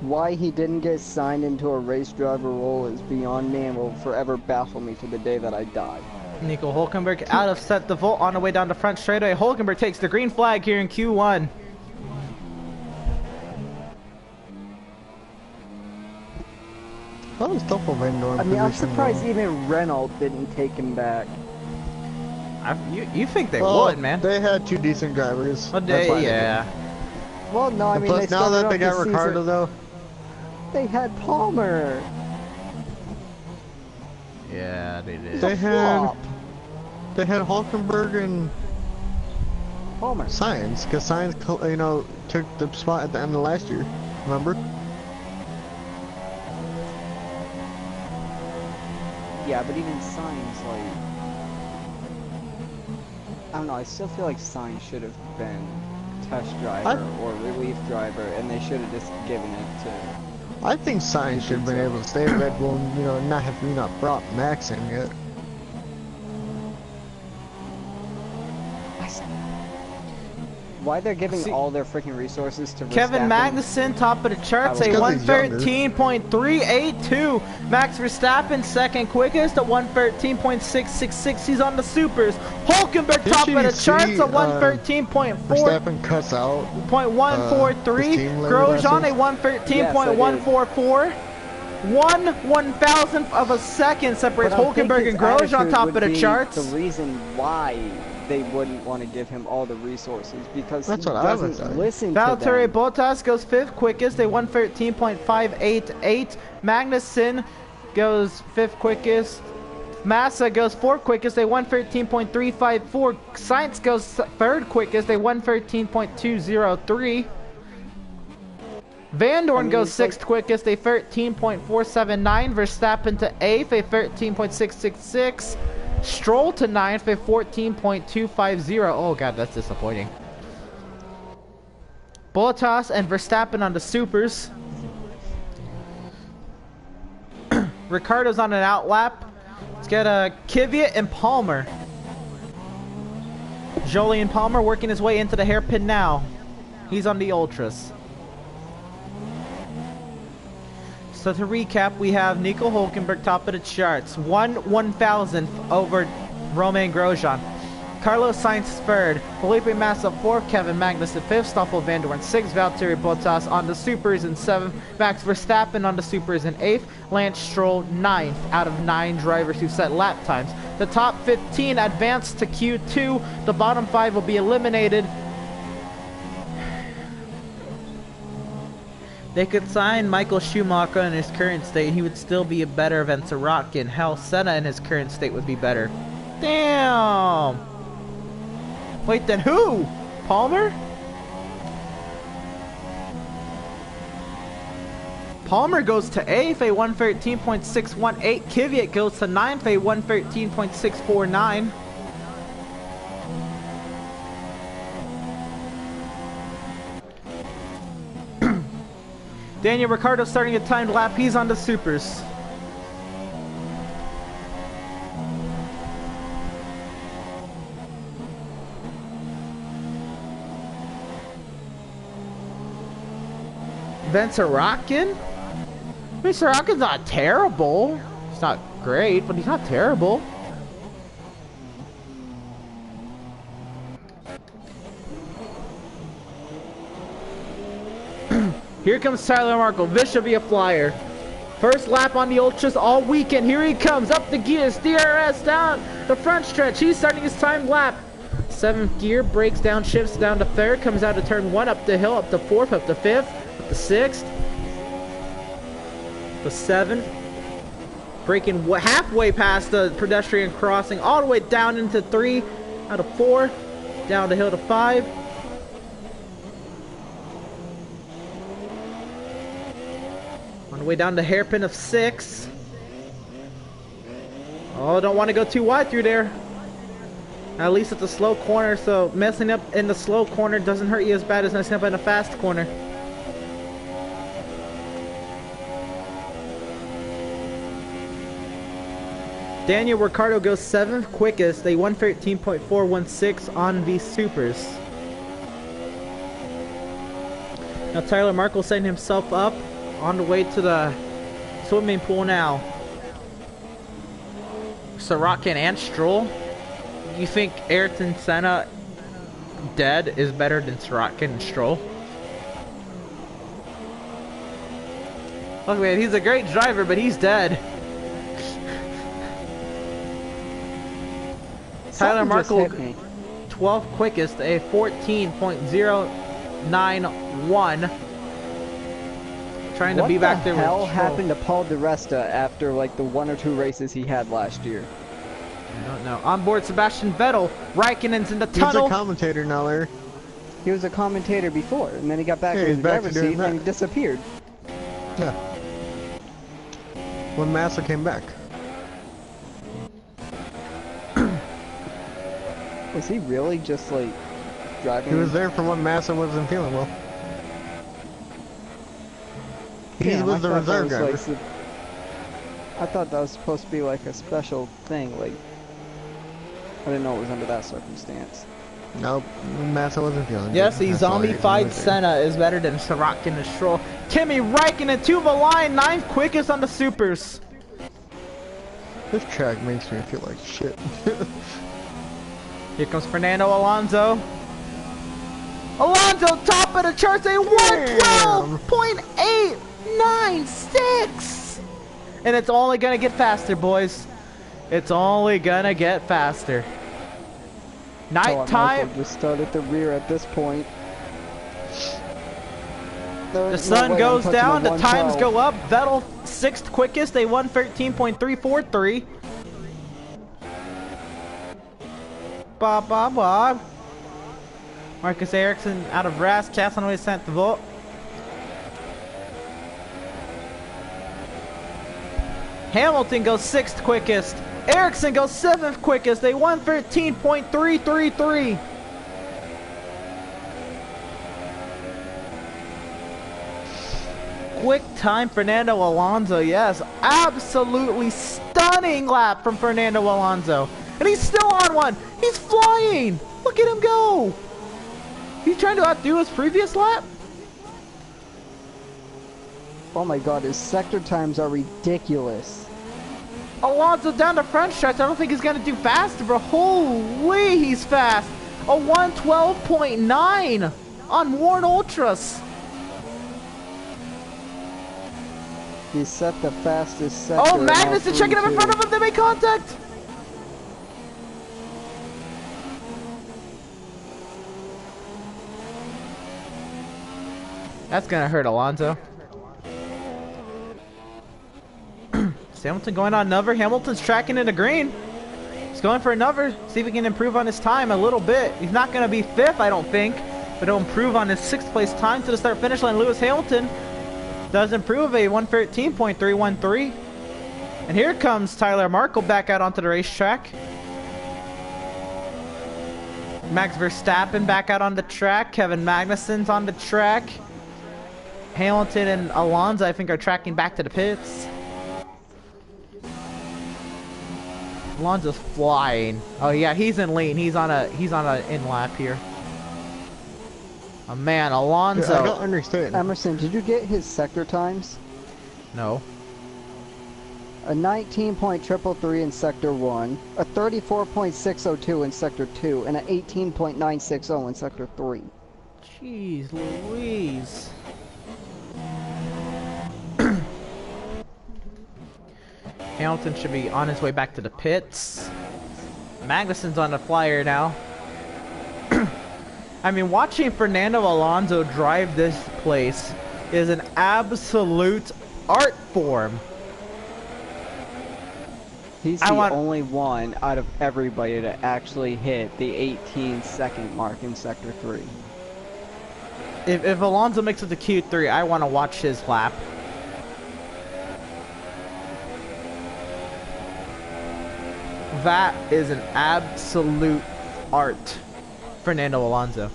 Why he didn't get signed into a race driver role is beyond me and will forever baffle me to the day that I die. Nico Hulkenberg out of set the vault on the way down the front straightaway. Hulkenberg takes the green flag here in Q1. How is Stoffel Vandoorne? I mean, I'm surprised even Renault didn't take him back. You think they Well, would, man? They had two decent drivers. Well, That's why they yeah. Well, no, I did. mean, Plus, they now started that they off got the Ricardo, season- though, They had Palmer. Yeah, they did. they had Flop. Hulkenberg and Palmer. Sainz, because Sainz, you know, took the spot at the end of last year. Remember? Yeah, but even Sainz, like, I don't know. I still feel like Sainz should have been test driver or relief driver, and they should have just given it to. I think Sainz should have been able to stay at Red Bull and, you know, not have brought Max in yet. Why they're giving See- all their freaking resources to Kevin Verstappen? Magnussen, top of the charts, That a was because he's 113.382. Max Verstappen, second quickest, a 113.666. He's on the supers. Hulkenberg, Did top you of the see, charts, a 113.4. Verstappen cuts out. 0.143. his team leader last Grosjean, a race? 113.144. 1/1000th of a second separates But I think Hulkenberg his and Grosjean attitude top would of the be charts. The reason why they wouldn't want to give him all the resources because That's he what I would doesn't say. listen to Valtteri them. Bottas goes fifth quickest, a 113.588. Magnussen goes fifth quickest. Massa goes fourth quickest, a 113.354. Sainz goes third quickest, a 113.203. Vandoorne goes it's like- sixth quickest, a 13.479. Verstappen to eighth, a 13.666. Stroll to ninth, a 14.250. Oh god, that's disappointing. Bottas and Verstappen on the supers. Ricardo's on an outlap. Let's get Kvyat and Palmer. Jolyon Palmer working his way into the hairpin now. He's on the ultras. So to recap, we have Nico Hulkenberg top of the charts, 1/1000th over Romain Grosjean. Carlos Sainz third, Felipe Massa fourth, Kevin Magnussen fifth, Stoffel Vandoorne sixth, Valtteri Bottas on the supers in seventh, Max Verstappen on the supers in eighth, Lance Stroll ninth out of 9 drivers who set lap times. The top 15 advance to Q2. The bottom 5 will be eliminated. They could sign Michael Schumacher in his current state. He would still be a better Venturaki. Hell, Senna in his current state would be better. Damn! Wait, then who? Palmer? Palmer goes to 8th, a 113.618. Kvyat goes to 9th, a 113.649. Daniel Ricciardo starting a timed lap. He's on the supers. Sorokin? I mean, Sorokin's not terrible. He's not great, but he's not terrible. Here comes Tyler Markle. This should be a flyer. First lap on the Ultras all weekend. Here he comes up the gears. DRS down the front stretch. He's starting his timed lap. 7th gear, breaks down, shifts down to 3rd, comes out of turn 1, up the hill, up to 4th, up to 5th, up to 6th, to 7th. Breaking halfway past the pedestrian crossing, all the way down into 3, out of 4, down the hill to 5. On the way down to hairpin of 6. Oh, don't want to go too wide through there. At least it's a slow corner, so messing up in the slow corner doesn't hurt you as bad as messing up in a fast corner. Daniel Ricciardo goes 7th quickest, a 1:13.416 on the supers. Now Tyler Markle setting himself up on the way to the swimming pool now. Sorokin and Stroll. You think Ayrton Senna dead is better than Sorokin and Stroll? Look, man, he's a great driver, but he's dead. Tyler Markle, 12th quickest, a 14.091. Trying to be back there with Stroll. What the hell happened to Paul di Resta after like the 1 or 2 races he had last year? I don't know. On board Sebastian Vettel. Raikkonen's in the tunnel. He's a commentator now, Larry. He was a commentator before, and then he got back in the driver's seat and he disappeared. Yeah. When Massa came back. Was he really just like driving? He was there for when Massa wasn't feeling well. He was the reserve driver. Like, I thought that was supposed to be like a special thing, like I didn't know it was under that circumstance. Nope, Massa wasn't feeling good. Yes, the zombified Senna is better than Sorokin and Stroll. Kimi Raikkonen to the line, 9th quickest on the supers. This track makes me feel like shit. Here comes Fernando Alonso. Alonso, top of the charts, a 112.896. And it's only gonna get faster, boys. It's only gonna get faster. Nighttime. Just start at the rear at this point. The sun goes down, the times go up. Vettel 6th quickest, a 1:13.343. Bob, Bob, Bob. Marcus Ericsson out of Ras, Cass on the way to Saint Vault. Hamilton goes 6th quickest. Ericsson goes 7th quickest, a 1:13.333. Quick time, Fernando Alonso. Yes, absolutely stunning lap from Fernando Alonso. And he's still on one. He's flying. Look at him go. He's trying to outdo his previous lap. Oh my god, his sector times are ridiculous. Alonso down the front stretch. I don't think he's going to do faster, but holy, he's fast. A 1:12.9 on Warn Ultras. He set the fastest sector. Oh, Magnussen checking him in front of him. They make contact. That's going to hurt Alonso. Hamilton going on another. Hamilton's tracking into green. He's going for another. See if he can improve on his time a little bit. He's not going to be 5th, I don't think, but he'll improve on his 6th place time to the start finish line. Lewis Hamilton does improve, a 1:13.313. And here comes Tyler Markle back out onto the racetrack. Max Verstappen back out on the track. Kevin Magnussen's on the track. Hamilton and Alonso, I think, are tracking back to the pits. Alonso's flying. Oh yeah, he's in lean. He's on a in lap here. Oh man, Alonso. Yeah, I don't understand. Emerson, did you get his sector times? No. A 19.333 in sector 1, a 34.602 in sector 2, and an 18.960 in sector 3. Jeez Louise. Hamilton should be on his way back to the pits. Magnussen's on the flyer now. I mean, watching Fernando Alonso drive this place is an absolute art form. He's the only one out of everybody to actually hit the 18-second mark in Sector 3. If Alonso makes it to Q3, I want to watch his lap. That is an absolute art, Fernando Alonso.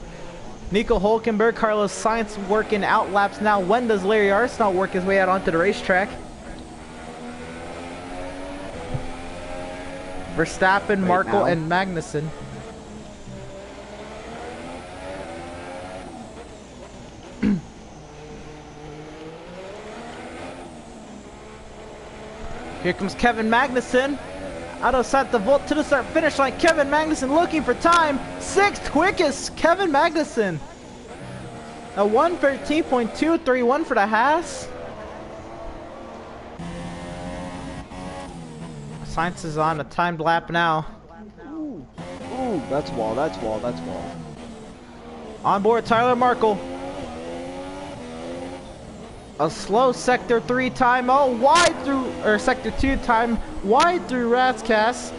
Nico Hulkenberg, Carlos Sainz working out laps now. When does Larry Arsenault work his way out onto the racetrack? Verstappen, Markel, and Magnussen. Here comes Kevin Magnussen. Out of sight the vault to the start finish line. Kevin Magnussen looking for time. 6th quickest, Kevin Magnussen. A 1:13.231 for the Haas. Sainz is on a timed lap now. Ooh, that's wall, that's wall, that's wall. On board Tyler Markle. A slow Sector 3 time, wide through, or Sector 2 time, wide through Rascasse.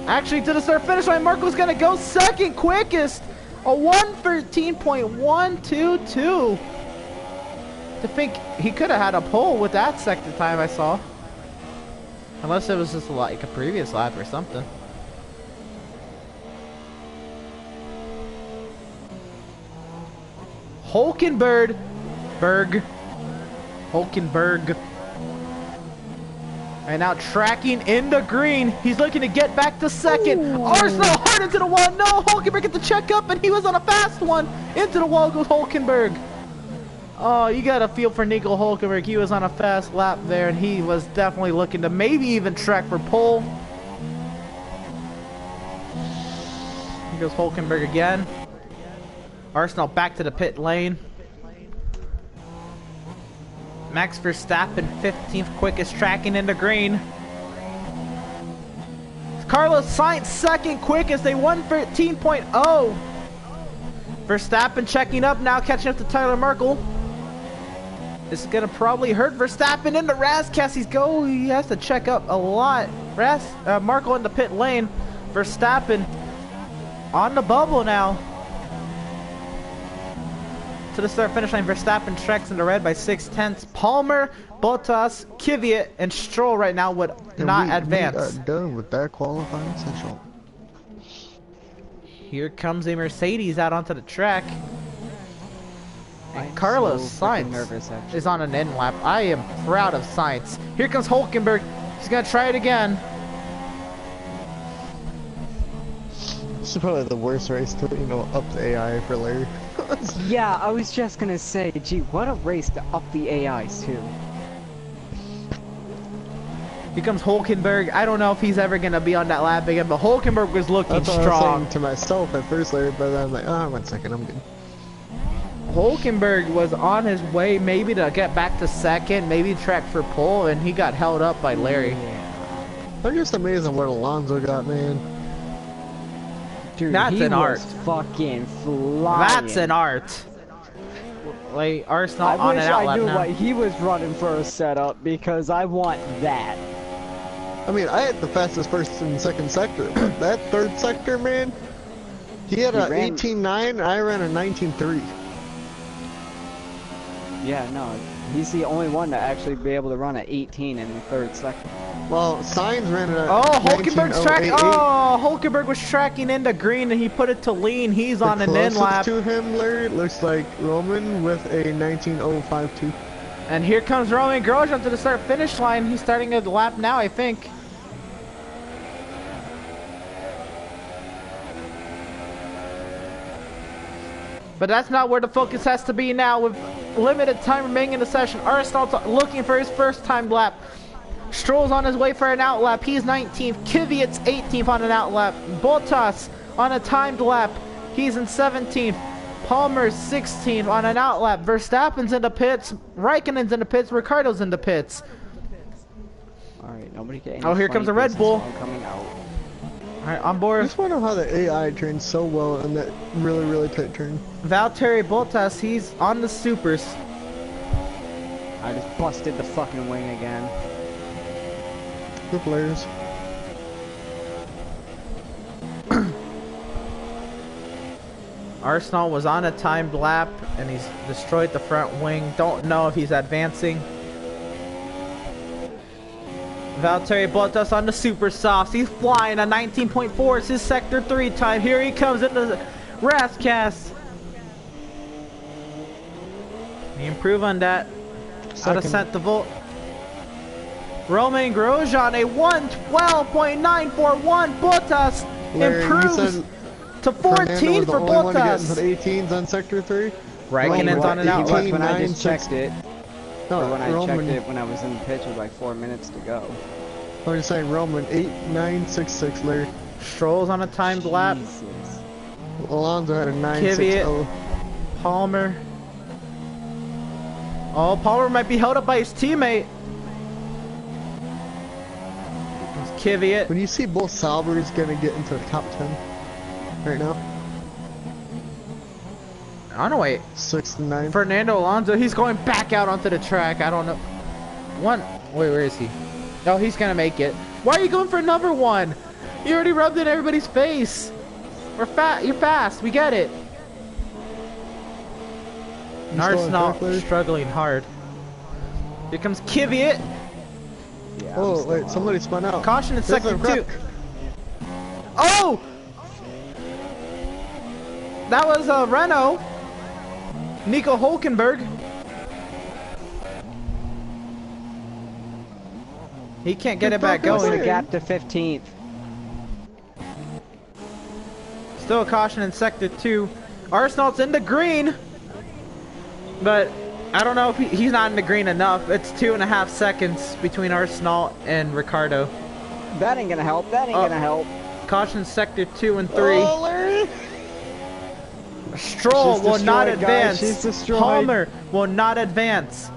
Actually, to the start finish line, Marco's gonna go 2nd quickest. A 1:13.122. To think he could have had a pole with that sector time I saw. Unless it was just like a previous lap or something. Hulkenberg. And now tracking in the green. He's looking to get back to 2nd. Arsenault hard into the wall. No, Hulkenberg gets the check up and he was on a fast one. Into the wall goes Hulkenberg. Oh, you got a feel for Nico Hulkenberg. He was on a fast lap there and he was definitely looking to maybe even track for pole. Here goes Hulkenberg again. Arsenault back to the pit lane. Max Verstappen 15th quickest, tracking into green. Carlos Sainz 2nd quickest, a 1:13.0. Verstappen checking up now, catching up to Tyler Markle. This is gonna probably hurt Verstappen into Rascasse. He has to check up a lot. Markle in the pit lane. Verstappen on the bubble now. To the start finish line, Verstappen tracks in the red by 6/10. Palmer, Bottas, Kvyat, and Stroll right now would not advance. We are done with that qualifying session. Here comes a Mercedes out onto the track. And Carlos Sainz is on an end lap. I am proud of Sainz. Here comes Hulkenberg. He's gonna try it again. This is probably the worst race to, up the AI for Larry. Yeah, I was just gonna say, gee, what a race to up the AIs to. Here comes Hulkenberg. I don't know if he's ever gonna be on that lap again, but Hulkenberg was looking That's what strong. I was saying to myself at first, Larry, but then I'm like, oh, 1 second, I'm good. Hulkenberg was on his way maybe to get back to 2nd, maybe track for pole, and he got held up by Larry. I'm just amazing what Alonso got, man. Dude, that's an art. Fucking flying. That's an art. Like, Arsenault on an outlap now. I wish I knew what he was running for a setup, because I want that. I mean, I had the fastest 1st and 2nd sector, but that 3rd sector, man, he had an 18.9, I ran a 19.3. Yeah, no, he's the only one to actually be able to run at 18 in the 3rd sector. Well, Sainz ran it at Hulkenberg's tracking. Oh, Hulkenberg was tracking into green and he put it to lean. He's on an end lap. To him, Larry, it looks like Roman with a 19.052. And here comes Roman Grosjean to the start finish line. He's starting a lap now, I think. But that's not where the focus has to be now. With limited time remaining in the session, Arsenault looking for his first time lap. Stroll's on his way for an outlap. He's 19th. Kvyat's 18th on an outlap. Bottas on a timed lap. He's in 17th. Palmer's 16th on an outlap. Verstappen's in the pits. Raikkonen's in the pits. Ricardo's in the pits. Alright, nobody get any Oh, here comes a funny Red faces Bull. while I'm coming out. Alright, on I board. just want to know how the AI trains so well in that really tight turn. Valtteri Bottas, he's on the supers. I just busted the fucking wing again. Good players. Arsenal was on a timed lap and he's destroyed the front wing. Don't know if he's advancing. Valtteri Bottas on the super softs. He's flying a 19.4. It's his sector 3 time. Here he comes in the Rascas. He improve on that. Out of Second. the volt. Romain Grosjean a 112.941. Bottas Larry, you improves said to Fernando 14 was the for only one to get into Bottas. the 18s on sector 3. Raikkonen's on an Roman, outlap. 18, When I 9, just 6. checked it, No, or when I Roman, checked it when I was in the pitch, it was like 4 minutes to go. I'm just saying Roman 8.966. Larry. Stroll's on a timed lap. Jesus. Alonso had a Kvyat. 9.60. Palmer. Oh, Palmer might be held up by his teammate. It's Kvyat. When you see both Saubers gonna get into the top 10 right now, Oh no, wait. 6th and 9th. Fernando Alonso, he's going back out onto the track. I don't know. Wait, where is he? Oh, he's gonna make it. Why are you going for number 1? You already rubbed it in everybody's face. You're fast. We get it. You still on Arsenal track, Larry? struggling hard. Here comes Kvyat. Yeah, Oh, I'm still wait, on. somebody spun out. Caution in There's sector a 2. wreck. Oh! That was Renault. Nico Hulkenberg. He can't get it back Good What's going. the gap to 15th? Still a caution in sector 2. Arsenal's in the green. But I don't know if he's not in the green enough. It's 2.5 seconds between Arsenal and Ricardo. That ain't gonna help. That ain't Oh. gonna help. Caution sector 2 and 3. Oh, Larry! Stroll She's will not destroyed, guys. advance. She's destroyed. Palmer will not advance.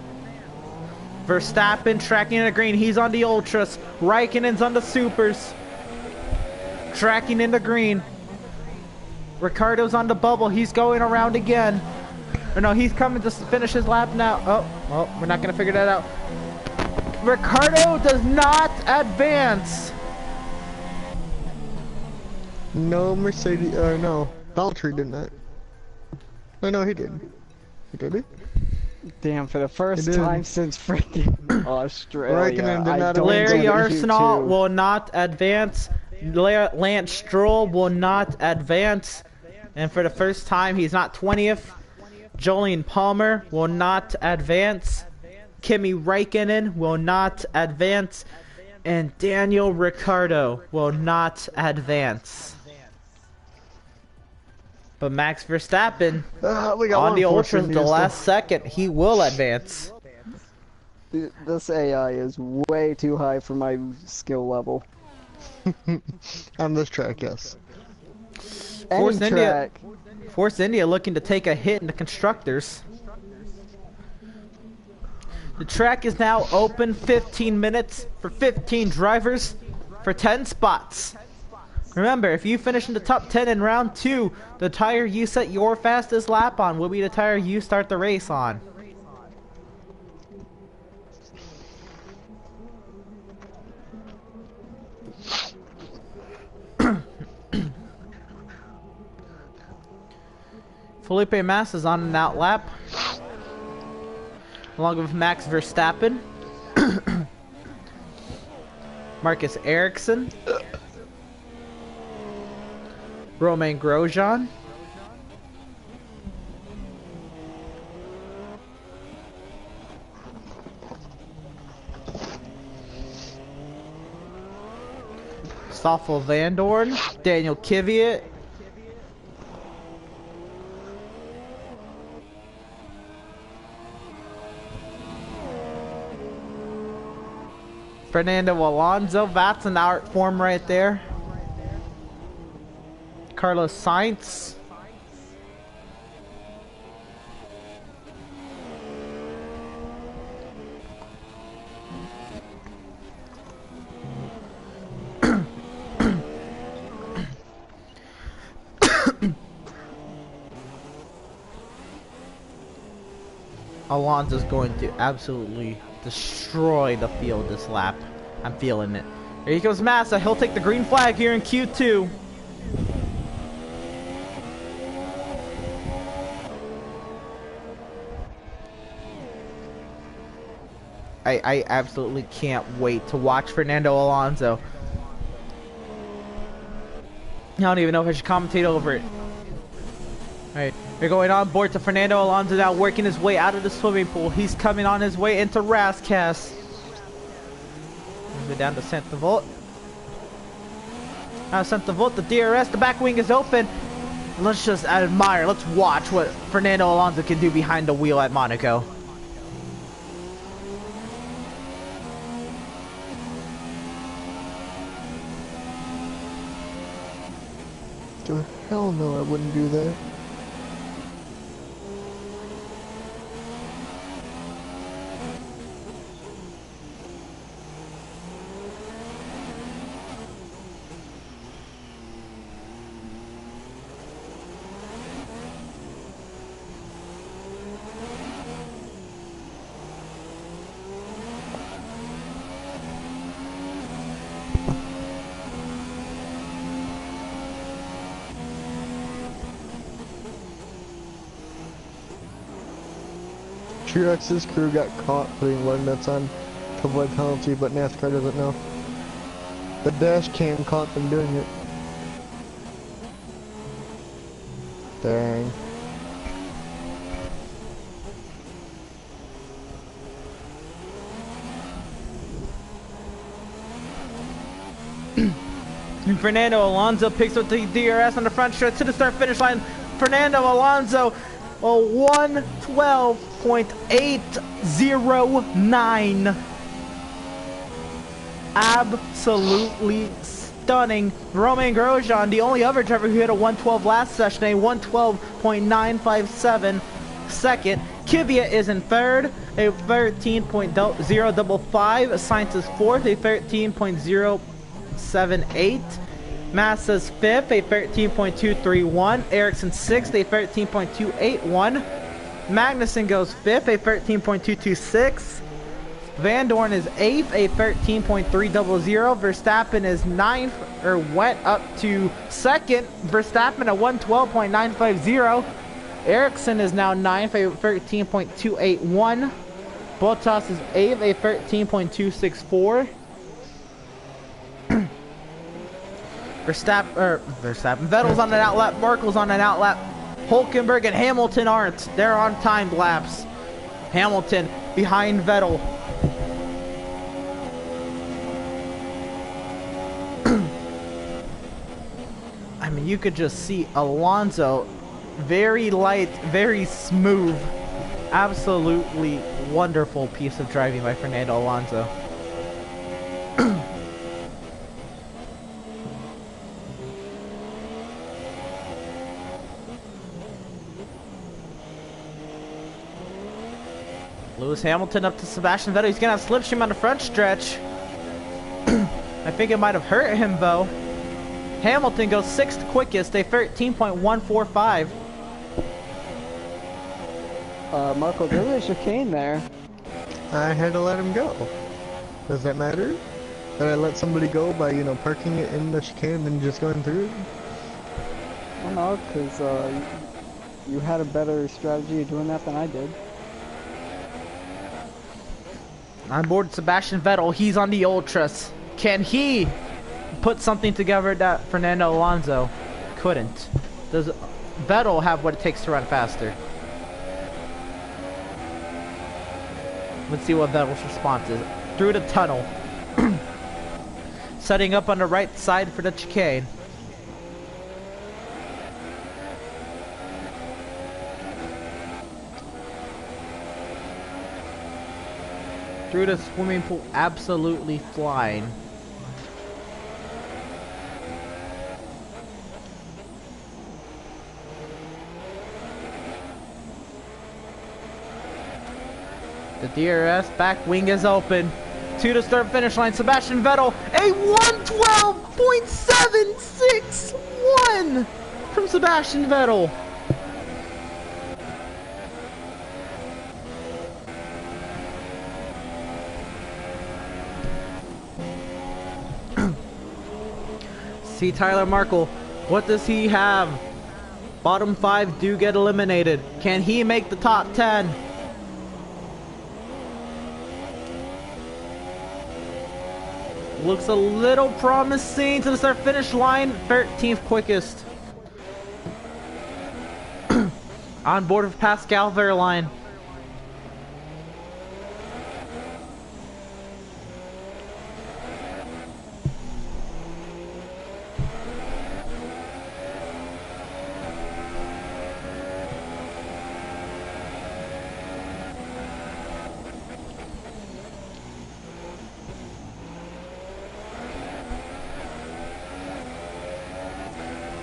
Verstappen tracking in the green. He's on the ultras. Raikkonen's on the supers. Tracking in the green. Ricardo's on the bubble. He's going around again. Or no, he's coming to finish his lap now. Oh, we're not going to figure that out. Ricardo does not advance. No Mercedes, no. Valtteri did not. Oh, no, he did. Did he? Damn, for the first It is. time since freaking Australia. Raikkonen did I not don't advance. Larry believe you Arsenal two. will not advance. Lance Stroll will not advance. And for the first time, he's not 20th. Jolyon Palmer will not advance. Kimi Raikkonen will not advance. And Daniel Ricciardo will not advance. But Max Verstappen, We got on one the Force ultras, India the still. last second, he will advance. This AI is way too high for my skill level. On this track, yes. Force Any India. track. Force India looking to take a hit in the constructors. The track is now open 15 minutes for 15 drivers for 10 spots. Remember, if you finish in the top 10 in round 2, the tire you set your fastest lap on will be the tire you start the race on. Felipe Massa is on an out lap, along with Max Verstappen, Marcus Ericsson, Romain Grosjean, Stoffel Van Dorn, Daniel Kvyat, Fernando Alonso. That's an art form right there. Carlos Sainz. Alonso's going to absolutely destroy the field this lap. I'm feeling it. Here he goes Massa. He'll take the green flag here in Q2. I absolutely can't wait to watch Fernando Alonso. I don't even know if I should commentate over it. Alright, we're going on board to Fernando Alonso now, working his way out of the swimming pool. He's coming on his way into Rascasse. Go down to Santa Volt. Now Santa Volt, the DRS, the back wing is open. Let's just admire, let's watch what Fernando Alonso can do behind the wheel at Monaco. Hell no, I wouldn't do that. Truex's crew got caught putting lug nuts on to avoid penalty, but NASCAR doesn't know. The dash cam caught them doing it. Dang. And Fernando Alonso picks up the DRS on the front stretch to the start finish line. Fernando Alonso, a 1:12.809. Absolutely stunning. Romain Grosjean, the only other driver who hit a 1:12 last session, a 1:12.957 second. Kvyat is in third, a 13.055. Sainz is fourth, a 13.078. Massa's fifth, a 13.231. Ericsson sixth, a 13.281. Magnussen goes fifth, a 13.226. Van Dorn is eighth, a 13.300. Verstappen is ninth, or went up to second. Verstappen at 1:12.950. Ericsson is now ninth, a 13.281. Bottas is eighth, a 13.264. Vettel's on an outlap, Merkel's on an outlap. Hulkenberg and Hamilton aren't. They're on timed laps. Hamilton behind Vettel. I mean, you could just see Alonso, very light, very smooth. Absolutely wonderful piece of driving by Fernando Alonso. Lewis Hamilton up to Sebastian Vettel. He's gonna have slipstream on the front stretch. I think it might have hurt him though. Hamilton goes sixth quickest, a 13.145. Marco, there was a chicane there. I had to let him go. Does that matter? That I let somebody go by, you know, parking it in the chicane and just going through? Well, no, because you had a better strategy of doing that than I did. On board Sebastian Vettel, he's on the Ultras. Can he put something together that Fernando Alonso couldn't? Does Vettel have what it takes to run faster? Let's see what Vettel's response is. Through the tunnel. Setting up on the right side for the chicane. Through the swimming pool, absolutely flying. The DRS back wing is open. To the start finish line, Sebastian Vettel, a 1:12.761 from Sebastian Vettel. see Tyler Markle. What does he have? Bottom 5 do get eliminated. Can he make the top 10? Looks a little promising to the start finish line. 13th quickest. On board with Pascal Wehrlein.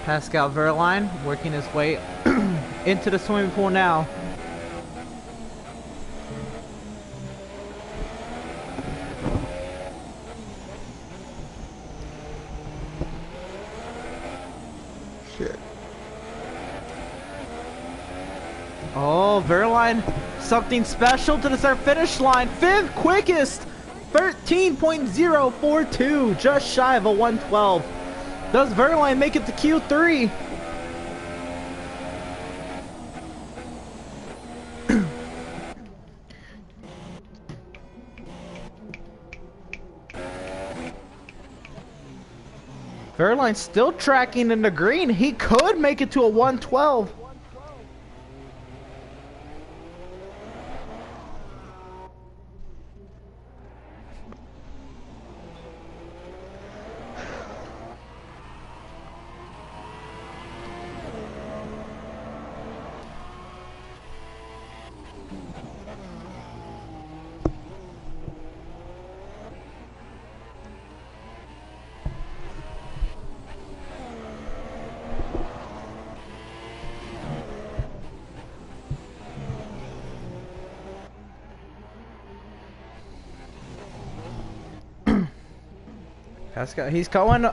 Pascal Wehrlein working his way into the swimming pool now. Shit. Oh, Wehrlein, something special to the start finish line. 5th quickest, 13.042, just shy of a 112. Does Wehrlein make it to Q3? Wehrlein's still tracking in the green. He could make it to a 112. Pascal, he's going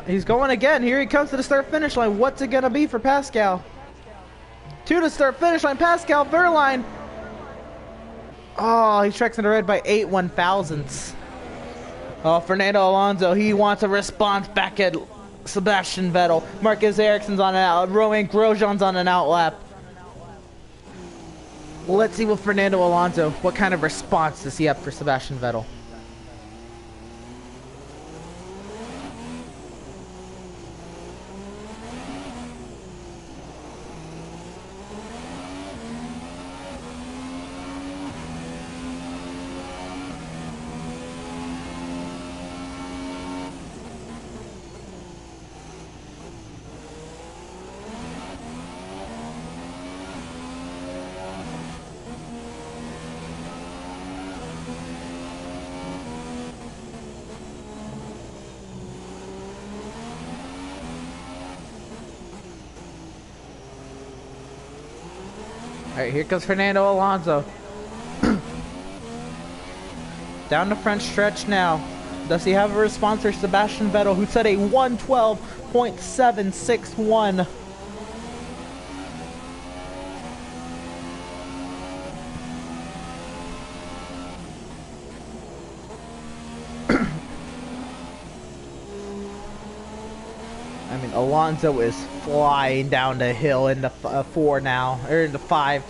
again. Here he comes to the start finish line. What's it gonna be for Pascal? To the start finish line, Pascal Wehrlein. Oh, he tracks in the red by 8 1/1000ths. Oh, Fernando Alonso, he wants a response back at Sebastian Vettel. Marcus Ericsson's on an out. Romain Grosjean's on an out lap. Let's see what Fernando Alonso, what kind of response does he have for Sebastian Vettel? Alright, here comes Fernando Alonso. Down the front stretch now. Does he have a response for Sebastian Vettel, who set a 112.761? I mean, Alonso is flying down the hill in the 4 now, or in the 5.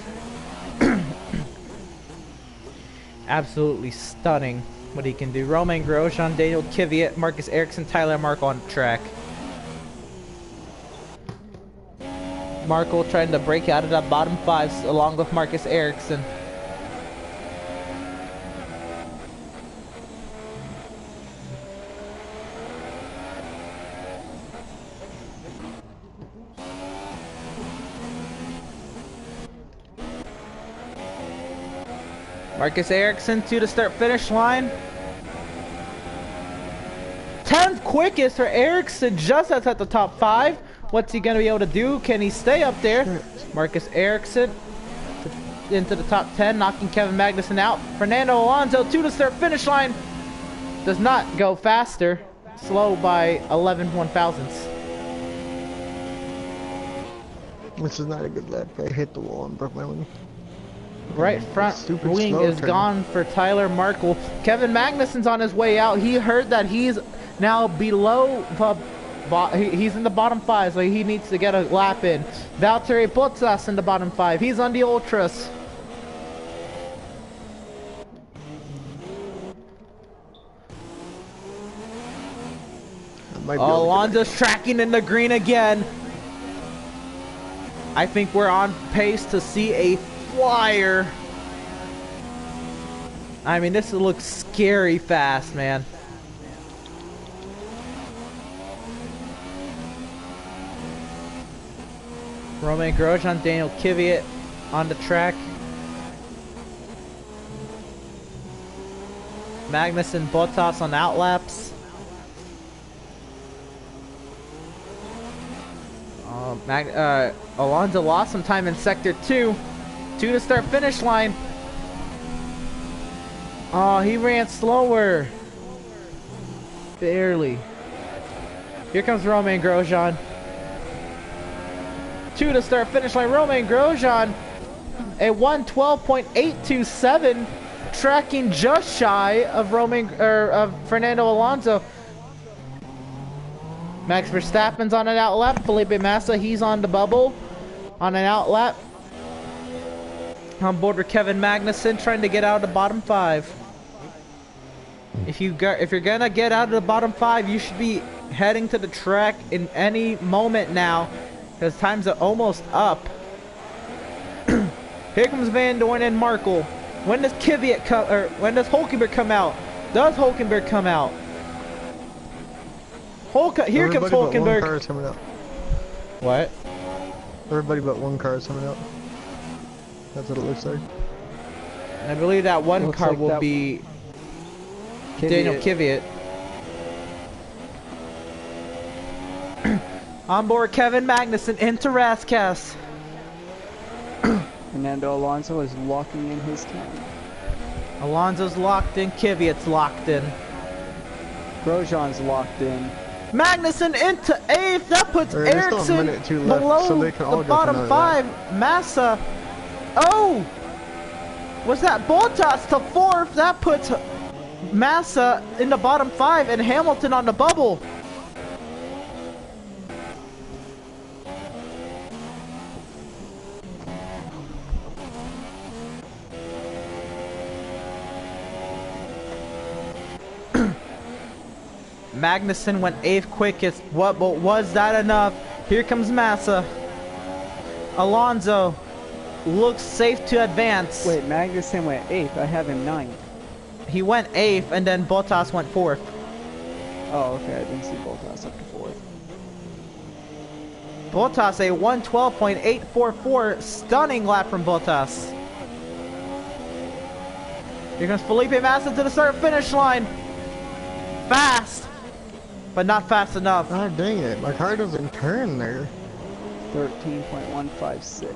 Absolutely stunning what he can do. Romain Grosjean, Daniel Kvyat, Marcus Ericsson, Tyler Markle on the track. Markle trying to break out of that bottom 5 along with Marcus Ericsson. Marcus Ericsson to the start finish line. 10th quickest for Ericsson, just outside the top 5. What's he going to be able to do? Can he stay up there? Marcus Ericsson into the top 10, knocking Kevin Magnussen out. Fernando Alonso to the start finish line. Does not go faster. Slow by 11 1/1000ths. This is not a good lap. I hit the wall and broke my wing. Right front Stupid wing slow is turn. gone for Tyler Markle. Kevin Magnussen's on his way out. He heard that he's now below He's in the bottom 5, so he needs to get a lap in. Valtteri Bottas in the bottom 5. He's on the ultras. Alonso's tracking in the green again. I think we're on pace to see a flyer. I mean, this looks scary fast, man. Romain Grosjean, Daniel Kvyat on the track. Magnussen, Bottas on outlaps. Alonso lost some time in sector 2. 2 to start finish line. Oh, he ran slower. Barely. Here comes Romain Grosjean. 2 to start finish line. Romain Grosjean, a 1:12.827, tracking just shy of Fernando Alonso. Max Verstappen's on an outlap. Felipe Massa, he's on the bubble, on an outlap. On board with Kevin Magnussen, trying to get out of the bottom 5. If you're gonna get out of the bottom 5, you should be heading to the track in any moment now, because times are almost up. Here comes Van Dorn and Markle. When does Kvyat come, or when does Hulkenberg come out? Does Hulkenberg come out? Here comes Hulkenberg. But one car is coming out. What? Everybody but one car is coming out. That's what it looks like. I believe that one car like will be Daniel Kvyat. On board Kevin Magnussen into Rascass. Fernando Alonso is locking in his time. Alonso's locked in, Kvyat's locked in. Grosjean's locked in. Magnussen into 8th. That puts Ericsson below so they can all the go bottom 5. Massa. Oh! Was that Bottas to 4th? That puts Massa in the bottom 5 and Hamilton on the bubble. Magnussen went 8th quickest. But was that enough? Here comes Massa. Alonso looks safe to advance. Wait, Magnussen went 8th. I have him 9th. He went 8th and then Bottas went 4th. Oh, okay. I didn't see Bottas up to 4th. Bottas a 1:12.844, stunning lap from Bottas. Here comes Felipe Massa to the start finish line. Fast, but not fast enough. God dang it, my car doesn't turn there. 13.156.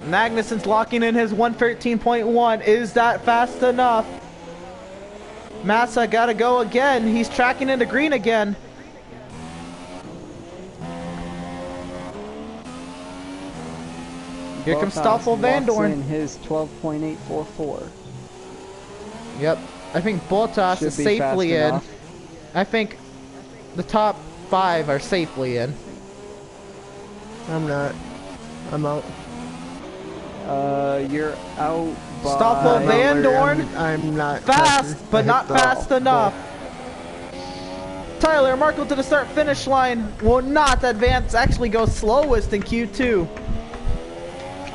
Magnussen's locking in his 113.1. Is that fast enough? Massa gotta go again. He's tracking into green again. Here comes Stoffel Van Dorn. In his 12.844. Yep. I think Bottas is safely in. I think the top 5 are safely in. I'm not. I'm out. You're out by... Stoffel Van Dorn. I'm not. Fast, but not fast enough. Tyler Markle to the start finish line will not advance, actually go slowest in Q2.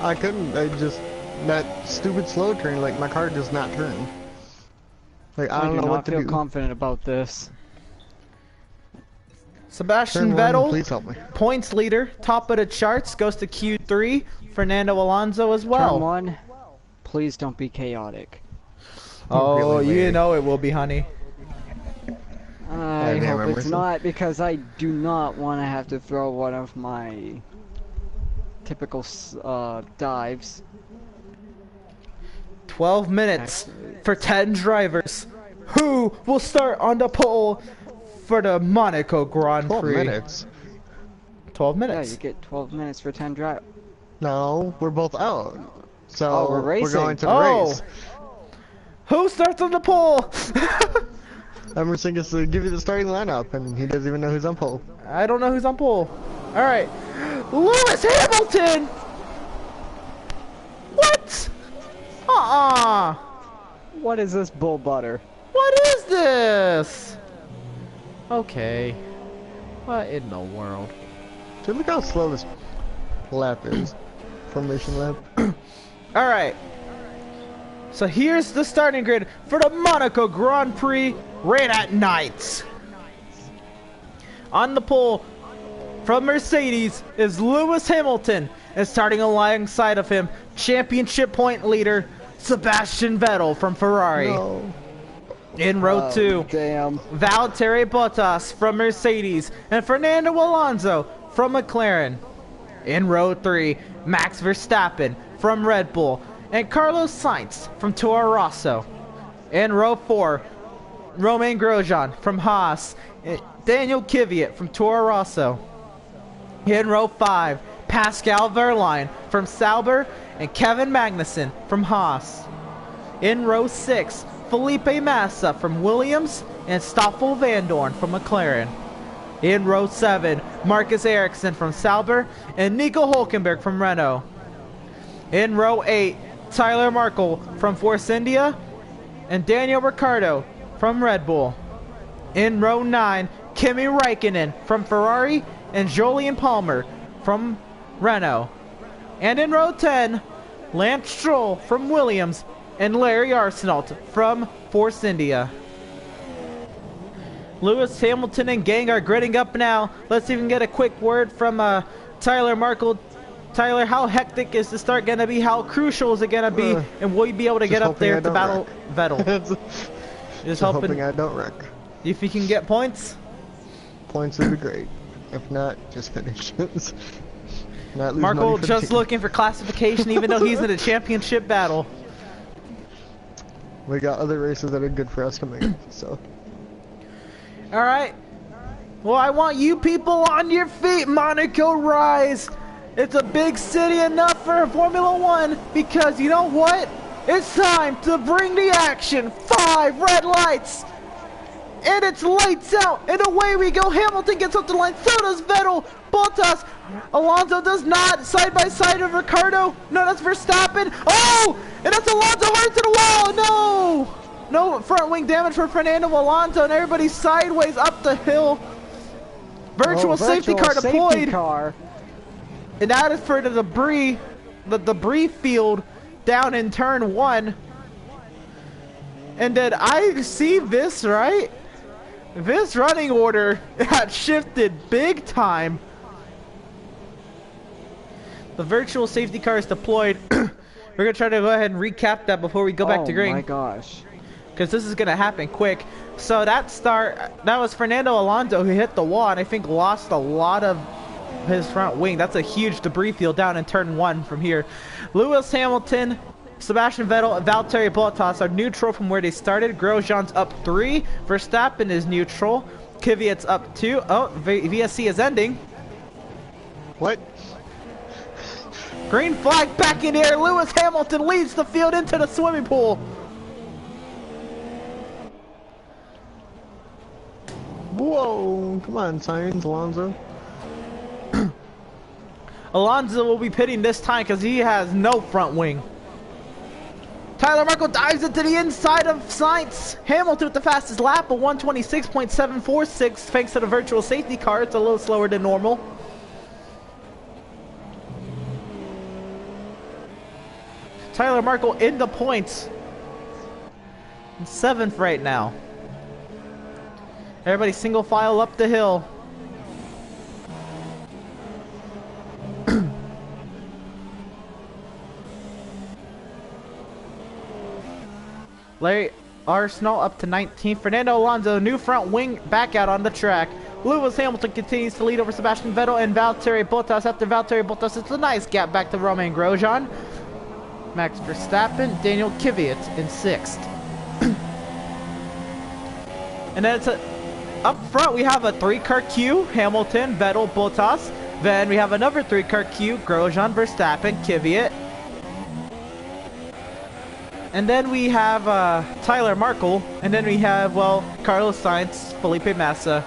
I couldn't, that stupid slow turn, like my car does not turn. Like I don't know what to do. I feel confident about this. Sebastian Turn Vettel, one, please help me. points leader, top of the charts, goes to Q3. Fernando Alonso as well. Turn 1, please don't be chaotic. Oh, Really, you Larry? know it will be, honey. I damn, hope it's Emerson. not, because I do not want to have to throw one of my typical dives. 12 minutes for 10 drivers. Who will start on the pole for the Monaco Grand 12 Prix? minutes. 12 Yeah, minutes. you get 12 minutes for 10 drive. No, we're both out. So Oh, we're racing. going to the Oh. race. Who starts on the pole? Emerson gets to give you the starting lineup, and he doesn't even know who's on pole. I don't know who's on pole. All right, Lewis Hamilton. What? What is this bull butter? What is this? Okay. What in the world? Dude, look how slow this lap is. Formation lap. All right. So here's the starting grid for the Monaco Grand Prix right at night. On the pole from Mercedes is Lewis Hamilton, and starting alongside of him, championship point leader Sebastian Vettel from Ferrari. No. In row 2, Damn. Valtteri Bottas from Mercedes and Fernando Alonso from McLaren. In row 3, Max Verstappen from Red Bull and Carlos Sainz from Toro Rosso. In row 4, Romain Grosjean from Haas and Daniel Kvyat from Toro Rosso. In row 5, Pascal Wehrlein from Sauber and Kevin Magnussen from Haas. In row 6, Felipe Massa from Williams and Stoffel Vandoorne from McLaren. In row 7, Marcus Ericsson from Sauber and Nico Hülkenberg from Renault. In row 8, Tyler Markle from Force India and Daniel Ricciardo from Red Bull. In row 9, Kimi Räikkönen from Ferrari and Jolyon Palmer from Renault. And in row 10, Lance Stroll from Williams and Larry Arsenault from Force India. Lewis Hamilton and gang are gridding up now. Let's even get a quick word from Tyler Markle. Tyler, how hectic is the start going to be? How crucial is it going to be? And will you be able to get up there to battle Vettel? Just hoping I don't wreck. If you can get points? Points would be great. If not, just finish. Not lose Markle money for the just team. looking for classification even though he's in a championship battle. We got other races that are good for us coming up, so. Alright. Well, I want you people on your feet, Monaco Rise. It's a big city enough for Formula One because you know what? It's time to bring the action. 5 red lights. And it's lights out. And away we go. Hamilton gets up the line. So does Vettel. Bottas. Alonso does not. Side by side of Ricciardo. No, that's Verstappen. Oh! And that's Alonso right to the wall. No! No front wing damage for Fernando Alonso. And everybody's sideways up the hill. Virtual safety car deployed. And that is for the debris field down in turn 1. And did I see this right? This running order got shifted big time. The virtual safety car is deployed. We're gonna try to go ahead and recap that before we go back to green. Oh my gosh. Because this is gonna happen quick. So that was Fernando Alonso who hit the wall and I think lost a lot of his front wing. That's a huge debris field down in turn 1 from here. Lewis Hamilton, Sebastian Vettel, and Valtteri Bottas are neutral from where they started. Grosjean's up 3. Verstappen is neutral. Kvyat's up 2. Oh, VSC is ending. What? Green flag back in the air. Lewis Hamilton leads the field into the swimming pool. Whoa! Come on, Sainz, Alonso. Alonso will be pitting this time because he has no front wing. Tyler Markle dives into the inside of Sainz. Hamilton with the fastest lap, a 126.746 thanks to the virtual safety car. It's a little slower than normal. Tyler Markle in the points. In 7th right now. Everybody single file up the hill. Larry Arsenault up to 19th. Fernando Alonso, new front wing, back out on the track. Lewis Hamilton continues to lead over Sebastian Vettel and Valtteri Bottas. After Valtteri Bottas, it's a nice gap back to Romain Grosjean. Max Verstappen, Daniel Kvyat in 6th. And then up front we have a 3-car queue, Hamilton, Vettel, Bottas. Then we have another 3-car queue, Grosjean, Verstappen, Kvyat. And then we have Tyler Markle, and then we have, well, Carlos Sainz, Felipe Massa,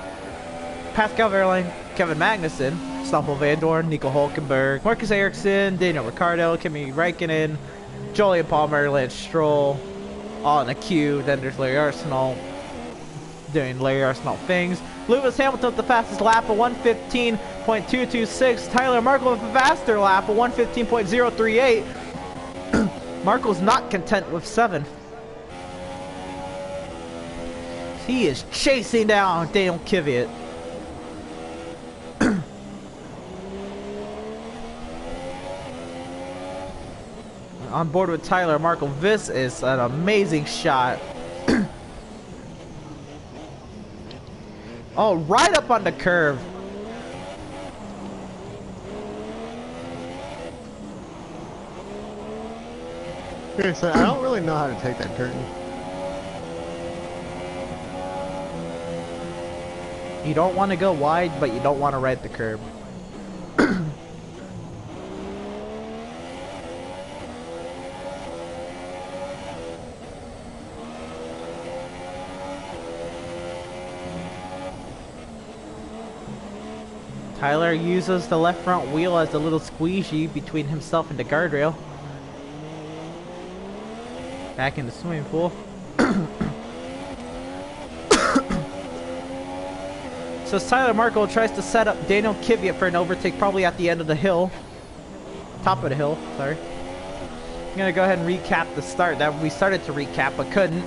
Pascal Wehrlein, Kevin Magnussen, Stoffel Vandoorne, Nico Hulkenberg, Marcus Ericsson, Daniel Ricciardo, Kimi Räikkönen, Julian Palmer, Lance Stroll, all in a queue. Then there's Larry Arsenal doing Larry Arsenal things. Lewis Hamilton with the fastest lap of 1:15.226. Tyler Markle with a faster lap of 1:15.038. Markle's not content with 7th. He is chasing down Daniel Kvyat. On board with Tyler Markle. This is an amazing shot. Oh, right up on the curve. Seriously, I don't really know how to take that turn. You don't want to go wide, but you don't want to ride the curb. Tyler uses the left front wheel as a little squeegee between himself and the guardrail. Back in the swimming pool. So Tyler Markle tries to set up Daniel Kvyat for an overtake, probably at the end of the hill. Top of the hill, sorry. I'm gonna go ahead and recap the start. That we started to recap, but couldn't.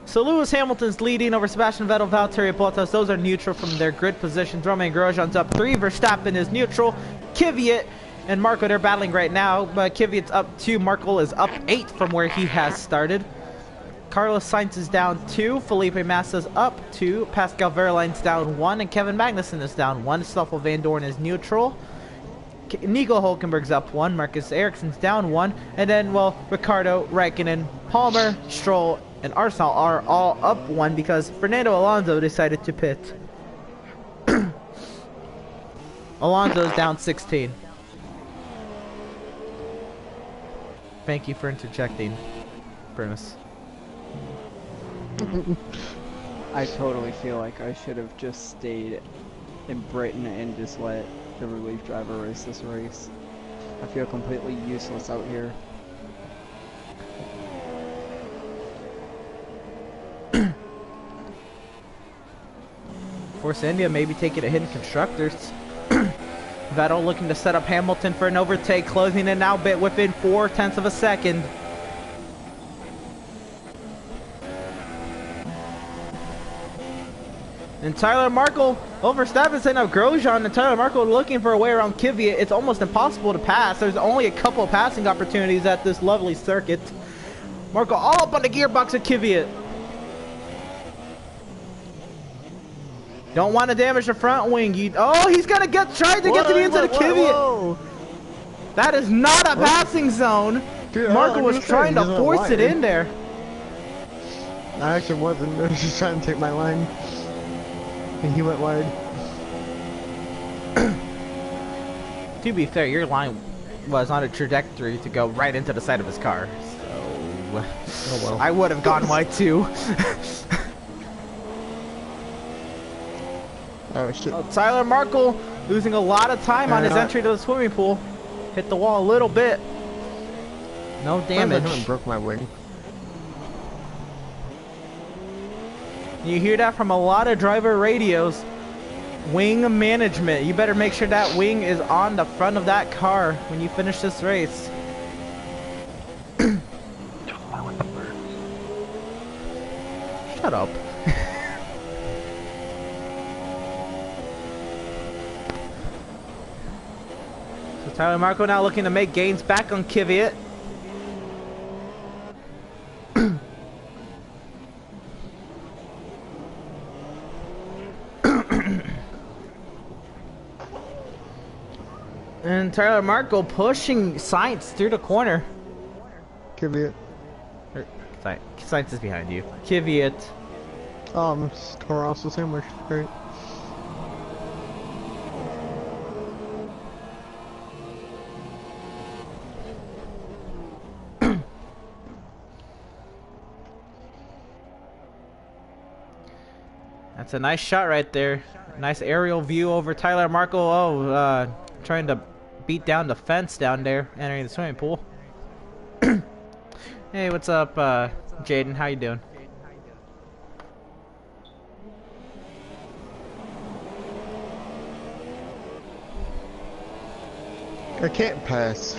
So Lewis Hamilton's leading over Sebastian Vettel, Valtteri Bottas. Those are neutral from their grid positions. Romain Grosjean's up 3. Verstappen is neutral. Kvyat and Markle, they're battling right now, but Kvyat's up 2. Markle is up 8 from where he has started. Carlos Sainz is down 2. Felipe Massa's up 2. Pascal Wehrlein's down 1. And Kevin Magnussen is down 1. Stoffel Vandoorne is neutral. Nico Hulkenberg's up 1. Marcus Ericsson's down 1. And then, well, Ricciardo, Räikkönen, Palmer, Stroll, and Arsenal are all up 1 because Fernando Alonso decided to pit. Alonso's down 16. Thank you for interjecting, Burnus. I totally feel like I should have just stayed in Britain and just let the relief driver race this race. I feel completely useless out here. Force India maybe taking a hit in constructors. Vettel looking to set up Hamilton for an overtake, closing in now bit within 0.4 of a second. And Tyler Markle over Verstappen of Grosjean, and Tyler Markle looking for a way around Kvyat. It's almost impossible to pass. There's only a couple of passing opportunities at this lovely circuit. Markle all up on the gearbox of Kvyat. Don't want to damage the front wing. Oh, he's gonna try to get to the inside of Kvyat. That is not a passing zone. Dude, Markle was trying to force it in there. I actually wasn't. I was just trying to take my line. And he went wide. To be fair, your line was on a trajectory to go right into the side of his car. So, Oh well. I would have gone wide too. Oh shit. Tyler Markle losing a lot of time on his Yeah. entry to the swimming pool. Hit the wall a little bit. No damage. I broke my wing. You hear that from a lot of driver radios. Wing management. You better make sure that wing is on the front of that car when you finish this race. Shut up. So Tyler Markle now looking to make gains back on Kvyat. And Tyler Markle pushing Sainz through the corner. Kvyat. Sainz is behind you. Kvyat. Tore off the sandwich. Great. That's a nice shot right there. Nice aerial view over Tyler Markle. Oh, trying to beat down the fence down there, entering the swimming pool. Hey, what's up, Jaden? How you doing? I can't pass.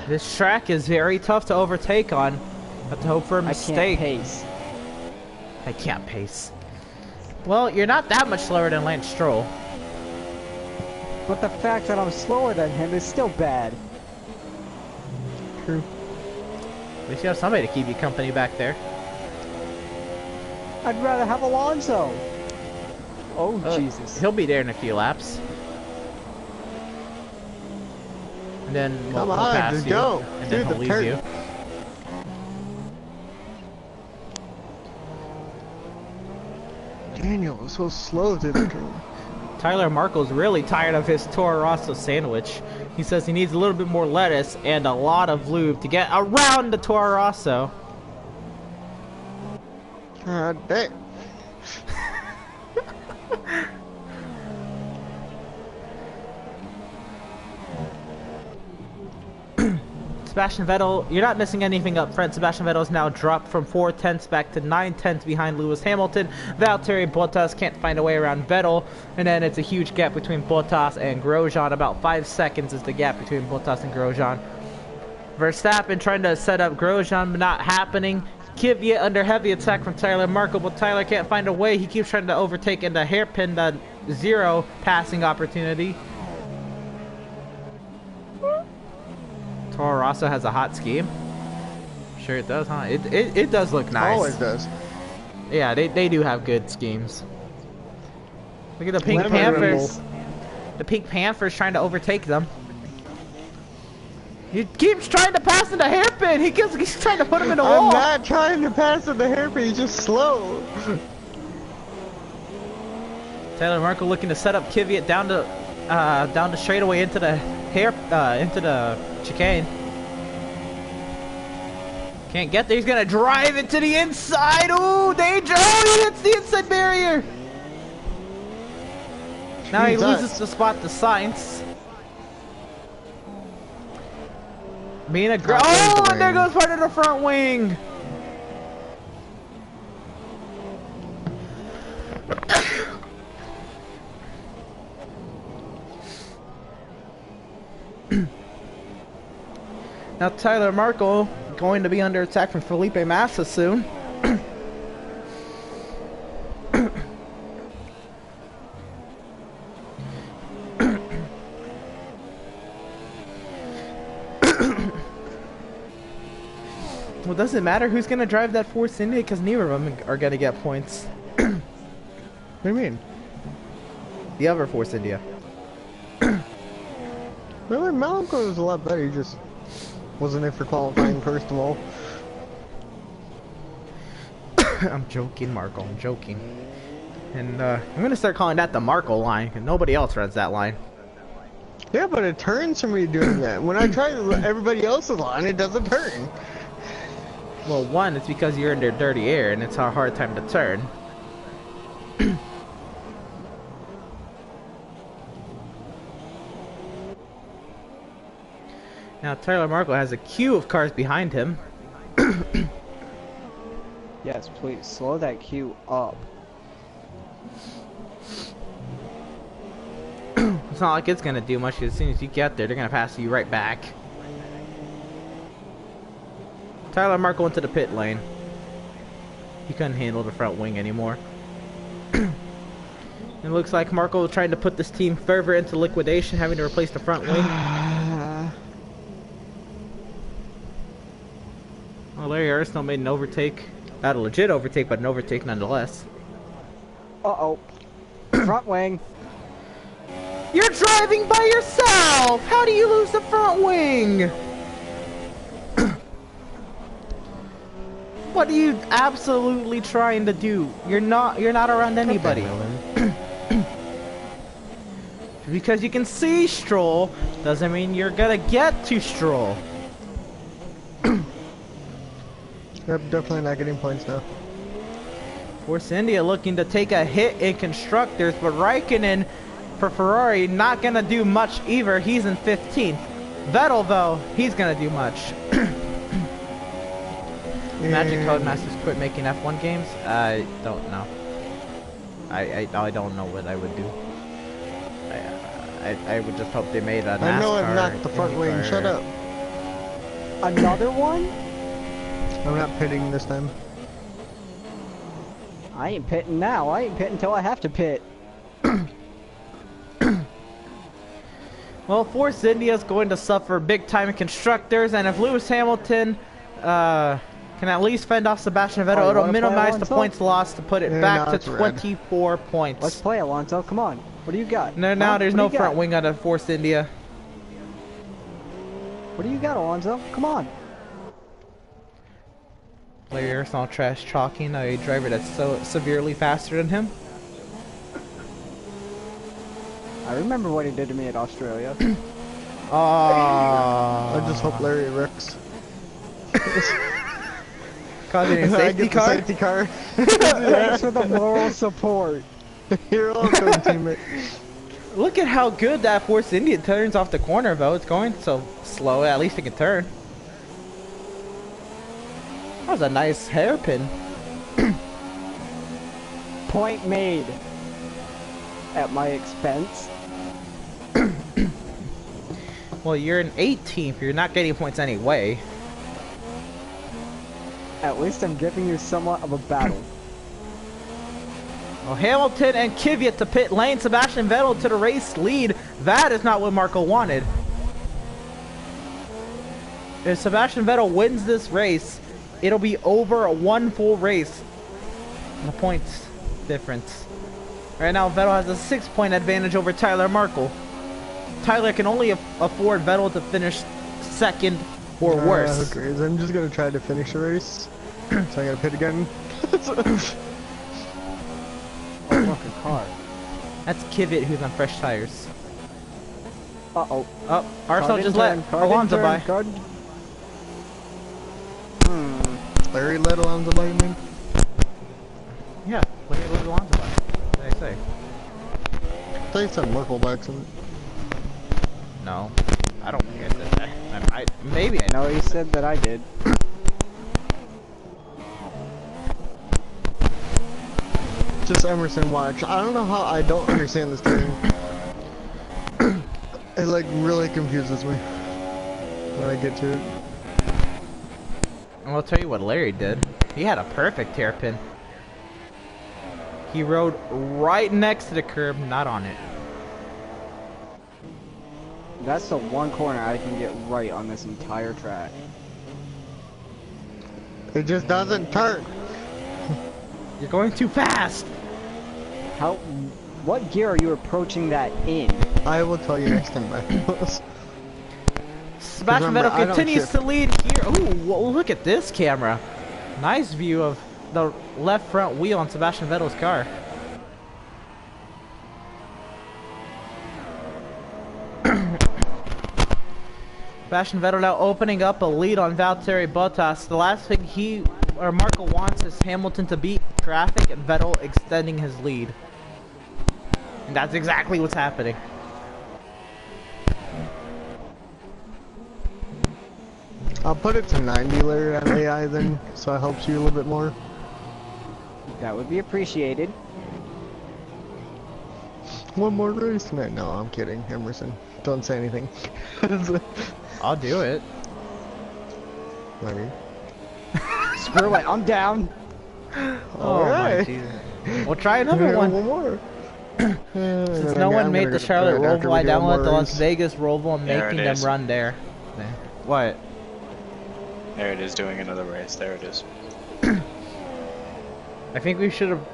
This track is very tough to overtake on. Have to hope for a mistake. I can't pace. I can't pace. Well, you're not that much slower than Lance Stroll. But the fact that I'm slower than him is still bad. True. At least you have somebody to keep you company back there. I'd rather have Alonso. Oh, Jesus. He'll be there in a few laps. And then he'll pass just you, go. and then he'll leave you. Daniel was so slow to the turn. Tyler Markle's really tired of his Toro Rosso sandwich. He says he needs a little bit more lettuce and a lot of lube to get around the Toro Rosso. God damn. Sebastian Vettel, you're not missing anything up front. Sebastian Vettel is now dropped from 4/10 back to 9/10 behind Lewis Hamilton. Valtteri Bottas can't find a way around Vettel, and then it's a huge gap between Bottas and Grosjean. About 5 seconds is the gap between Bottas and Grosjean. Verstappen trying to set up Grosjean, but not happening. Kvyat under heavy attack from Tyler Markle, but Tyler can't find a way. He keeps trying to overtake and hairpin the zero passing opportunity. Toro Rosso has a hot scheme. Sure it does, huh? It does look nice. Always does. Yeah, they do have good schemes. Look at the Pink Panthers. The Pink Panthers trying to overtake them. He keeps trying to pass in the hairpin. He's trying to put him in the wall. I'm not trying to pass in the hairpin. He's just slow. Tyler Markle looking to set up Kvyat down the straightaway into the into the chicane. Can't get there. He's gonna drive it to the inside. Ooh, danger! Oh, he hits the inside barrier. Now he loses the spot to Sainz. Being a oh, and there goes part of the front wing. Now Tyler Markle going to be under attack from Felipe Massa soon. Well, does it matter who's going to drive that Force India? Because neither of them are going to get points. What do you mean? The other Force India. Really, Malcolm was a lot better. He just wasn't there for qualifying, first of all. I'm joking, Markle. I'm joking. And I'm going to start calling that the Markle line, because nobody else runs that line. Yeah, but it turns from me doing that. When I try everybody else's line, it doesn't turn. Well, one, it's because you're under dirty air, and it's a hard time to turn. Now, Tyler Markle has a queue of cars behind him. Yes, please, slow that queue up. It's not like it's going to do much, because as soon as you get there, they're going to pass you right back. Tyler Markle into the pit lane. He couldn't handle the front wing anymore. It looks like Markle trying to put this team further into liquidation, having to replace the front wing. Well, Larry Arsenault made an overtake. Not a legit overtake, but an overtake nonetheless. Uh-oh. Front wing. You're driving by yourself! How do you lose the front wing? What are you absolutely trying to do? You're not around anybody. Because you can see Stroll doesn't mean you're gonna get to Stroll. Yep, definitely not getting points now. Force India looking to take a hit in constructors, but Raikkonen for Ferrari not gonna do much either. He's in 15th. Vettel though, he's gonna do much. Magic Codemasters quit making F1 games? I don't know. I don't know what I would do. I would just hope they made a NASCAR. I know I'm not the front lane. Shut up. Another one? I'm not pitting this time. I ain't pitting now. I ain't pitting until I have to pit. Well, Force India is going to suffer big time in constructors, and if Lewis Hamilton can at least fend off Sebastian Vettel, it'll minimize the points lost to put it back to 24 points. Let's play, Alonso. Come on. What do you got? No, now there's no front wing out of Force India. What do you got, Alonso? Come on. Larry Earthall trash talking a driver that's so severely faster than him. I remember what he did to me at Australia. I just hope Larry wrecks. Causing a safety car? Safety car. Thanks for the moral support. You're welcome, teammate. Look at how good that Force India turns off the corner, though. It's going so slow, at least it can turn. That was a nice hairpin. Point made. At my expense. Well, you're in 18th. You're not getting points anyway. At least I'm giving you somewhat of a battle. Well, Hamilton and Kvyat to pit lane. Sebastian Vettel to the race lead. That is not what Marco wanted. If Sebastian Vettel wins this race, it'll be over one full race. The points difference. Right now, Vettel has a 6-point advantage over Tyler Markle. Tyler can only afford Vettel to finish second or worse. Okay, I'm just gonna try to finish the race. So I gotta pit again. Oh, look, a car. That's Kvyat who's on fresh tires. Uh-oh. Oh, Arsenal just let Alonso by. Larry let Alonso by, you mean? Yeah, let Alonso by. What did I say? I thought you said Merkel by accident. No, I don't think I said that. Maybe I know. No, he said that I did. Just Emerson watch. I don't know how I don't understand this thing. It like really confuses me when I get to it. I'll tell you what Larry did. He had a perfect hairpin. He rode right next to the curb, not on it. That's the one corner I can get right on this entire track. It just doesn't turn. You're going too fast! What gear are you approaching that in? I will tell you next time. Sebastian Remember, Vettel continues to lead here. Ooh, well, look at this camera. Nice view of the left front wheel on Sebastian Vettel's car. Sebastian Vettel now opening up a lead on Valtteri Bottas. The last thing he or Marco wants is Hamilton to beat traffic and Vettel extending his lead. And that's exactly what's happening. I'll put it to 90 layer on AI then, so it helps you a little bit more. That would be appreciated. One more race tonight? No, I'm kidding, Emerson. Don't say anything. I'll do it. Maybe. Screw it, I'm down. Oh my Jesus. We'll try another one. One more. Since no one made the Charlotte Roval, I downloaded the Las Vegas Roval and There making it them is. run there. What? There it is, doing another race. There it is. I think we should have.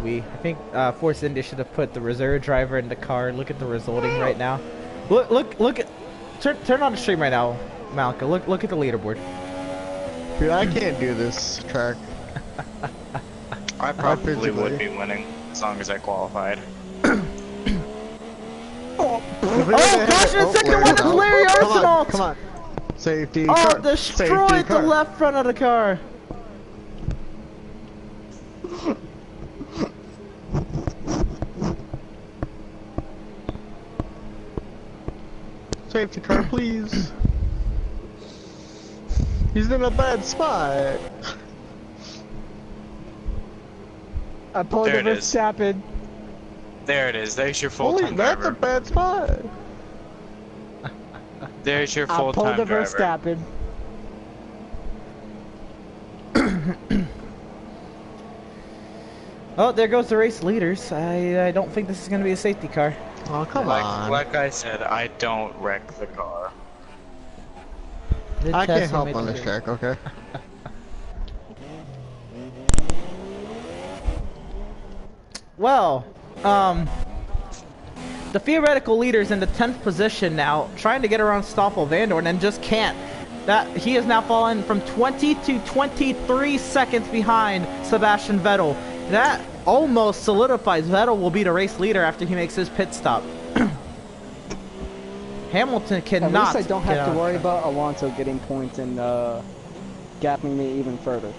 I think Force India should have put the reserve driver in the car. Look at the resulting right now. Look at. Turn on the stream right now, Malka. Look at the leaderboard. Dude, I can't do this track. I probably physically. would be winning as long as I qualified. Oh gosh, the second one is Larry Arsenault! Come on. Safety Oh, car. destroyed the left front of the car. Safety car, please. He's in a bad spot. I pulled There the it is. Verstappen. There it is. There's your Holy, full-time that's a driver. bad spot. There's your I pulled full-time the driver. Verstappen. Oh, there goes the race leaders. I don't think this is going to be a safety car. Oh, come on. Like I said, I don't wreck the car. The I can't Tesla help made on the this race. track, okay? Well, the theoretical leader's in the 10th position now, trying to get around Stoffel Vandoorne and just can't. That he has now fallen from 20 to 23 seconds behind Sebastian Vettel. That almost solidifies Vettel will be the race leader after he makes his pit stop. Hamilton At cannot. least I don't get have to out. worry about Alonso getting points and gapping me even further.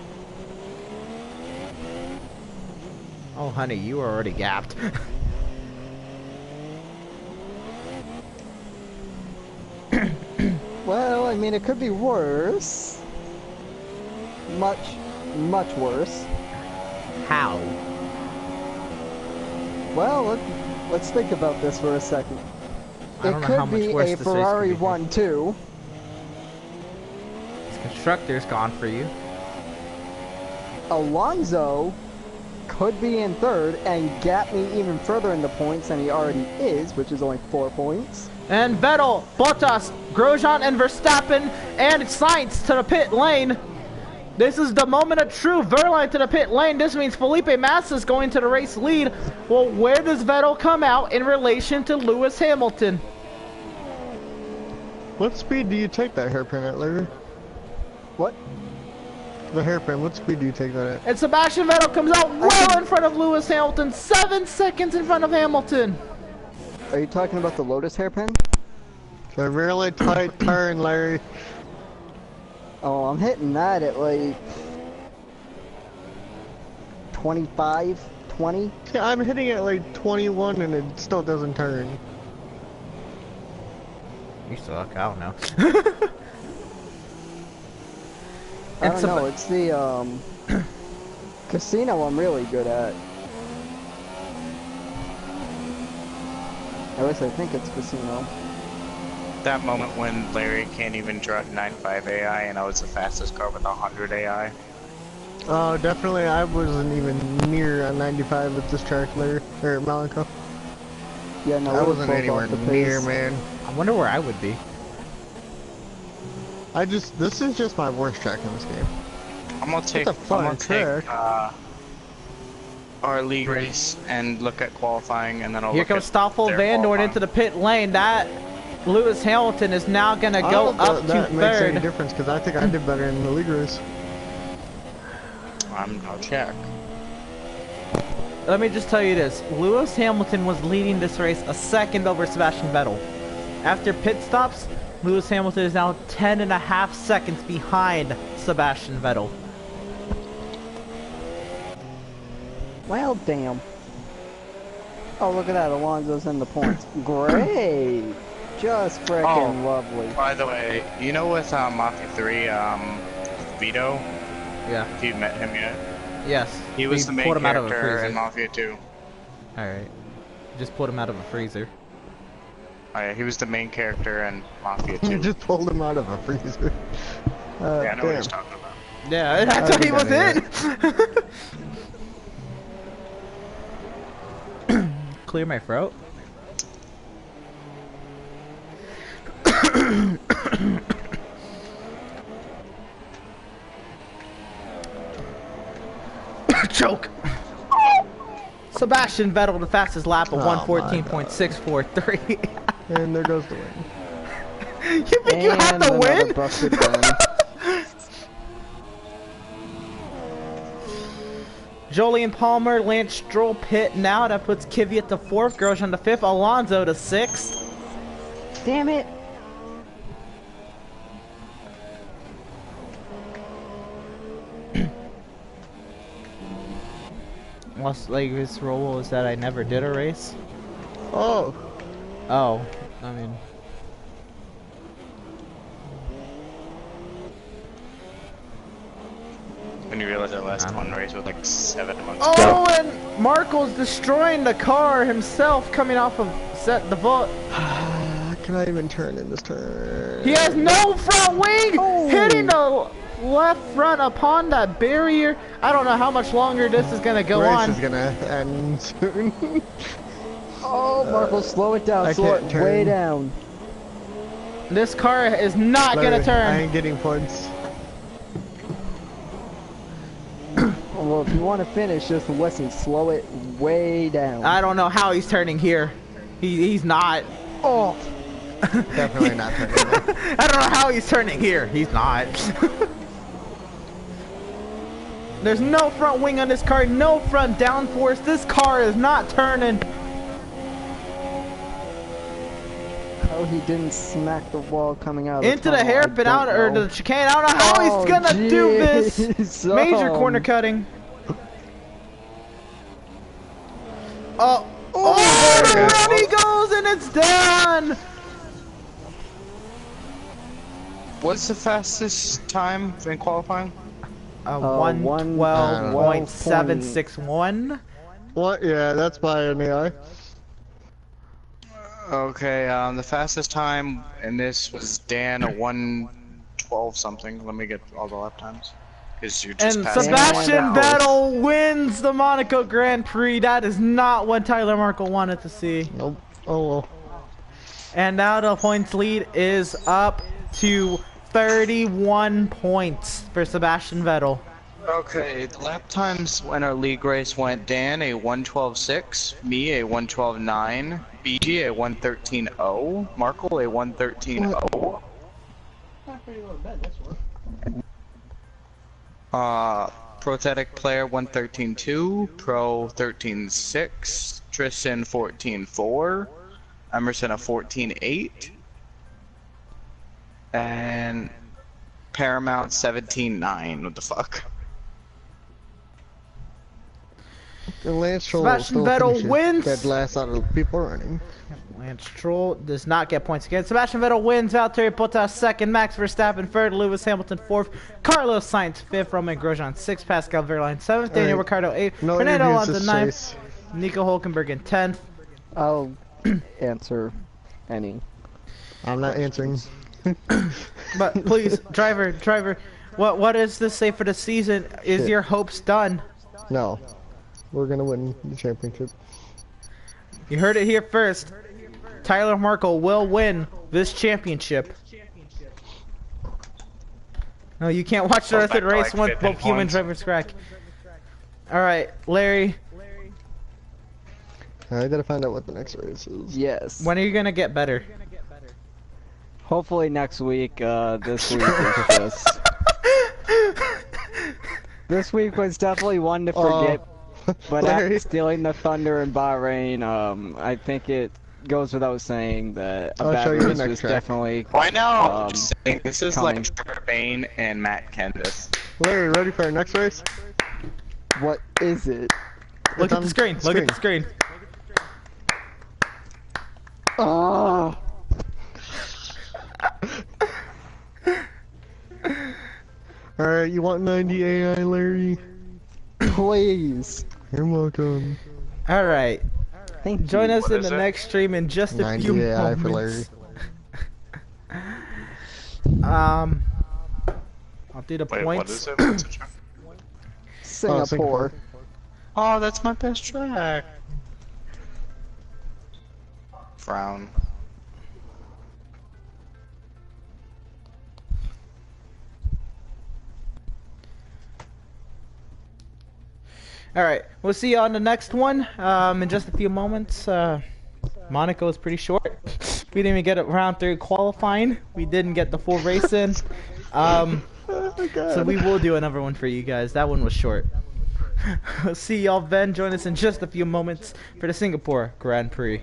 Oh, honey, you were already gapped. Well, I mean, it could be worse. Much, much worse. How? Well, let's think about this for a second. I It don't know how could much be worse a this race could Ferrari be. 1-2. Constructor's gone for you. Alonso could be in third and gap me even further in the points than he already is, which is only 4 points. And Vettel, Bottas, Grosjean, and Verstappen, and Sainz to the pit lane. This is the moment of truth. Verline to the pit lane. This means Felipe Massa is going to the race lead. Well, where does Vettel come out in relation to Lewis Hamilton? What speed do you take that hairpin at, Larry? What? The hairpin, what speed do you take that at? And Sebastian Vettel comes out well in front of Lewis Hamilton. 7 seconds in front of Hamilton. Are you talking about the Lotus hairpin? It's a really tight turn, Larry. Oh, I'm hitting that at like 25, 20. Yeah, I'm hitting it like 21 and it still doesn't turn. You suck. I don't know. I don't know, it's the casino I'm really good at. At least I think it's casino. That moment when Larry can't even drive 95 AI and I was the fastest car with 100 AI. Oh, definitely I wasn't even near a 95 at this track, Larry. Or Malenko. Yeah, no, I we wasn't both anywhere off the near, pace. man. I wonder where I would be. This is just my worst track in this game. I'm gonna take, a fun track. Our league race and look at qualifying, and then I'll Here look comes at Stoffel their Vandoorne qualifying. into the pit lane. That Lewis Hamilton is now going to I go don't know up if to that makes any third. difference because I think I did better in the league race. I'll check. Let me just tell you this. Lewis Hamilton was leading this race a second over Sebastian Vettel. After pit stops, Lewis Hamilton is now 10.5 seconds behind Sebastian Vettel. Well, damn. Oh, look at that. Alonso's in the points. Great. Just freaking Oh. lovely. By the way, you know with Mafia 3, Vito, Yeah. if you met him yet? Yes. He was the We main pulled him out of a character freezer. in Mafia 2. Alright. Just pulled him out of a freezer. Oh, yeah, he was the main character in Mafia You 2. just pulled him out of a freezer. Yeah, I know what Damn. he's talking about. Yeah, that's what he was in! Clear my throat. Choke. Sebastian Vettel, the fastest lap of Oh my 114.643. And there goes the win. You think you have And to another win? busted gun. Jolyon Palmer, Lance Stroll pit now. That puts Kvyat to 4th, Grosjean to 5th, Alonso to 6th. Damn it. Most like his role was that I never did a race. Oh, Oh, I mean, When you realize our last one race was like 7 months ago. Oh, and Marco's destroying the car himself coming off of the vault. Can I even turn in this turn? He has no front wing! Hitting the left front upon that barrier. I don't know how much longer this is gonna go Race on. is gonna end soon. Oh, Marco, slow it down. I Slow it can't turn. way down. This car is not gonna I turn. ain't getting points. Well, if you want to finish, just listen. Slow it way down. I don't know how he's turning here. He's not. Oh. Definitely not turning. I don't know how he's turning here. He's not. There's no front wing on this car, no front downforce. This car is not turning. Oh, he didn't smack the wall coming out of the Into the tunnel, hairpin I out don't or know. the chicane. I don't know how Oh, he's gonna do this. jeez. Major corner cutting. Oh, there it around he goes and it's done. What's the fastest time in qualifying? 112.761. What? Yeah, that's by an AI. Okay, the fastest time in this was Dan, a 112 something. Let me get all the lap times. Because you just And passed Sebastian me. Vettel wins the Monaco Grand Prix. That is not what Tyler Markle wanted to see. Nope. Oh well. And now the points lead is up to 31 points for Sebastian Vettel. Okay, the lap times when our league race went: Dan a 112.6, me a 112.9, BG a 113.0, Markle a 113.0. Prothetic player 113.2, Pro 13.6, Tristan 14.4, Emerson a 14.8, and Paramount 17.9. What the fuck? And Lance Stroll Sebastian still Vettel finishes wins. dead last out of the people running. Lance Stroll does not get points again. Sebastian Vettel wins. Valtteri Bottas second. Max Verstappen third. Lewis Hamilton fourth. Carlos Sainz fifth. Romain Grosjean sixth. Pascal Wehrlein seventh. Daniel Alright. Ricciardo eighth. No Fernando interviews Alonso this ninth. race. Nico Hulkenberg in 10th. I'll answer any. I'm not answering. But please, driver, what does this say for the season? Is Shit. your hopes done? No. We're gonna win the championship. You heard it here first. Tyler Markle will win this championship. No, you can't watch the rest of the back to, race like, once 15 both human points. drivers crack. Alright, Larry, I gotta find out what the next race is. Yes. when are you gonna get better? Hopefully next week. This week is just. This week was definitely one to forget. But Larry. after stealing the thunder in Bahrain, I think it goes without saying that a I'll bad show you the race next was track. definitely. Why now? Um, Just saying, this is coming. like Trevor Bayne and Matt Candace. Larry, ready for our next race? What is it? Look It's at on the screen, look at the screen. Oh. Alright, you want 90 AI, Larry? Please. You're welcome. Alright, Thank you. join us What in is the it? next stream in just a 90 few AI for Larry. moments. I'll do the Wait, what points. is it? What's the track? Singapore. Singapore. Oh, that's my best track. Frown. Alright, we'll see you on the next one in just a few moments. Monaco is pretty short. We didn't even get around through qualifying. We didn't get the full race in. Oh my god. So we will do another one for you guys. That one was short. We'll see y'all then. Join us in just a few moments for the Singapore Grand Prix.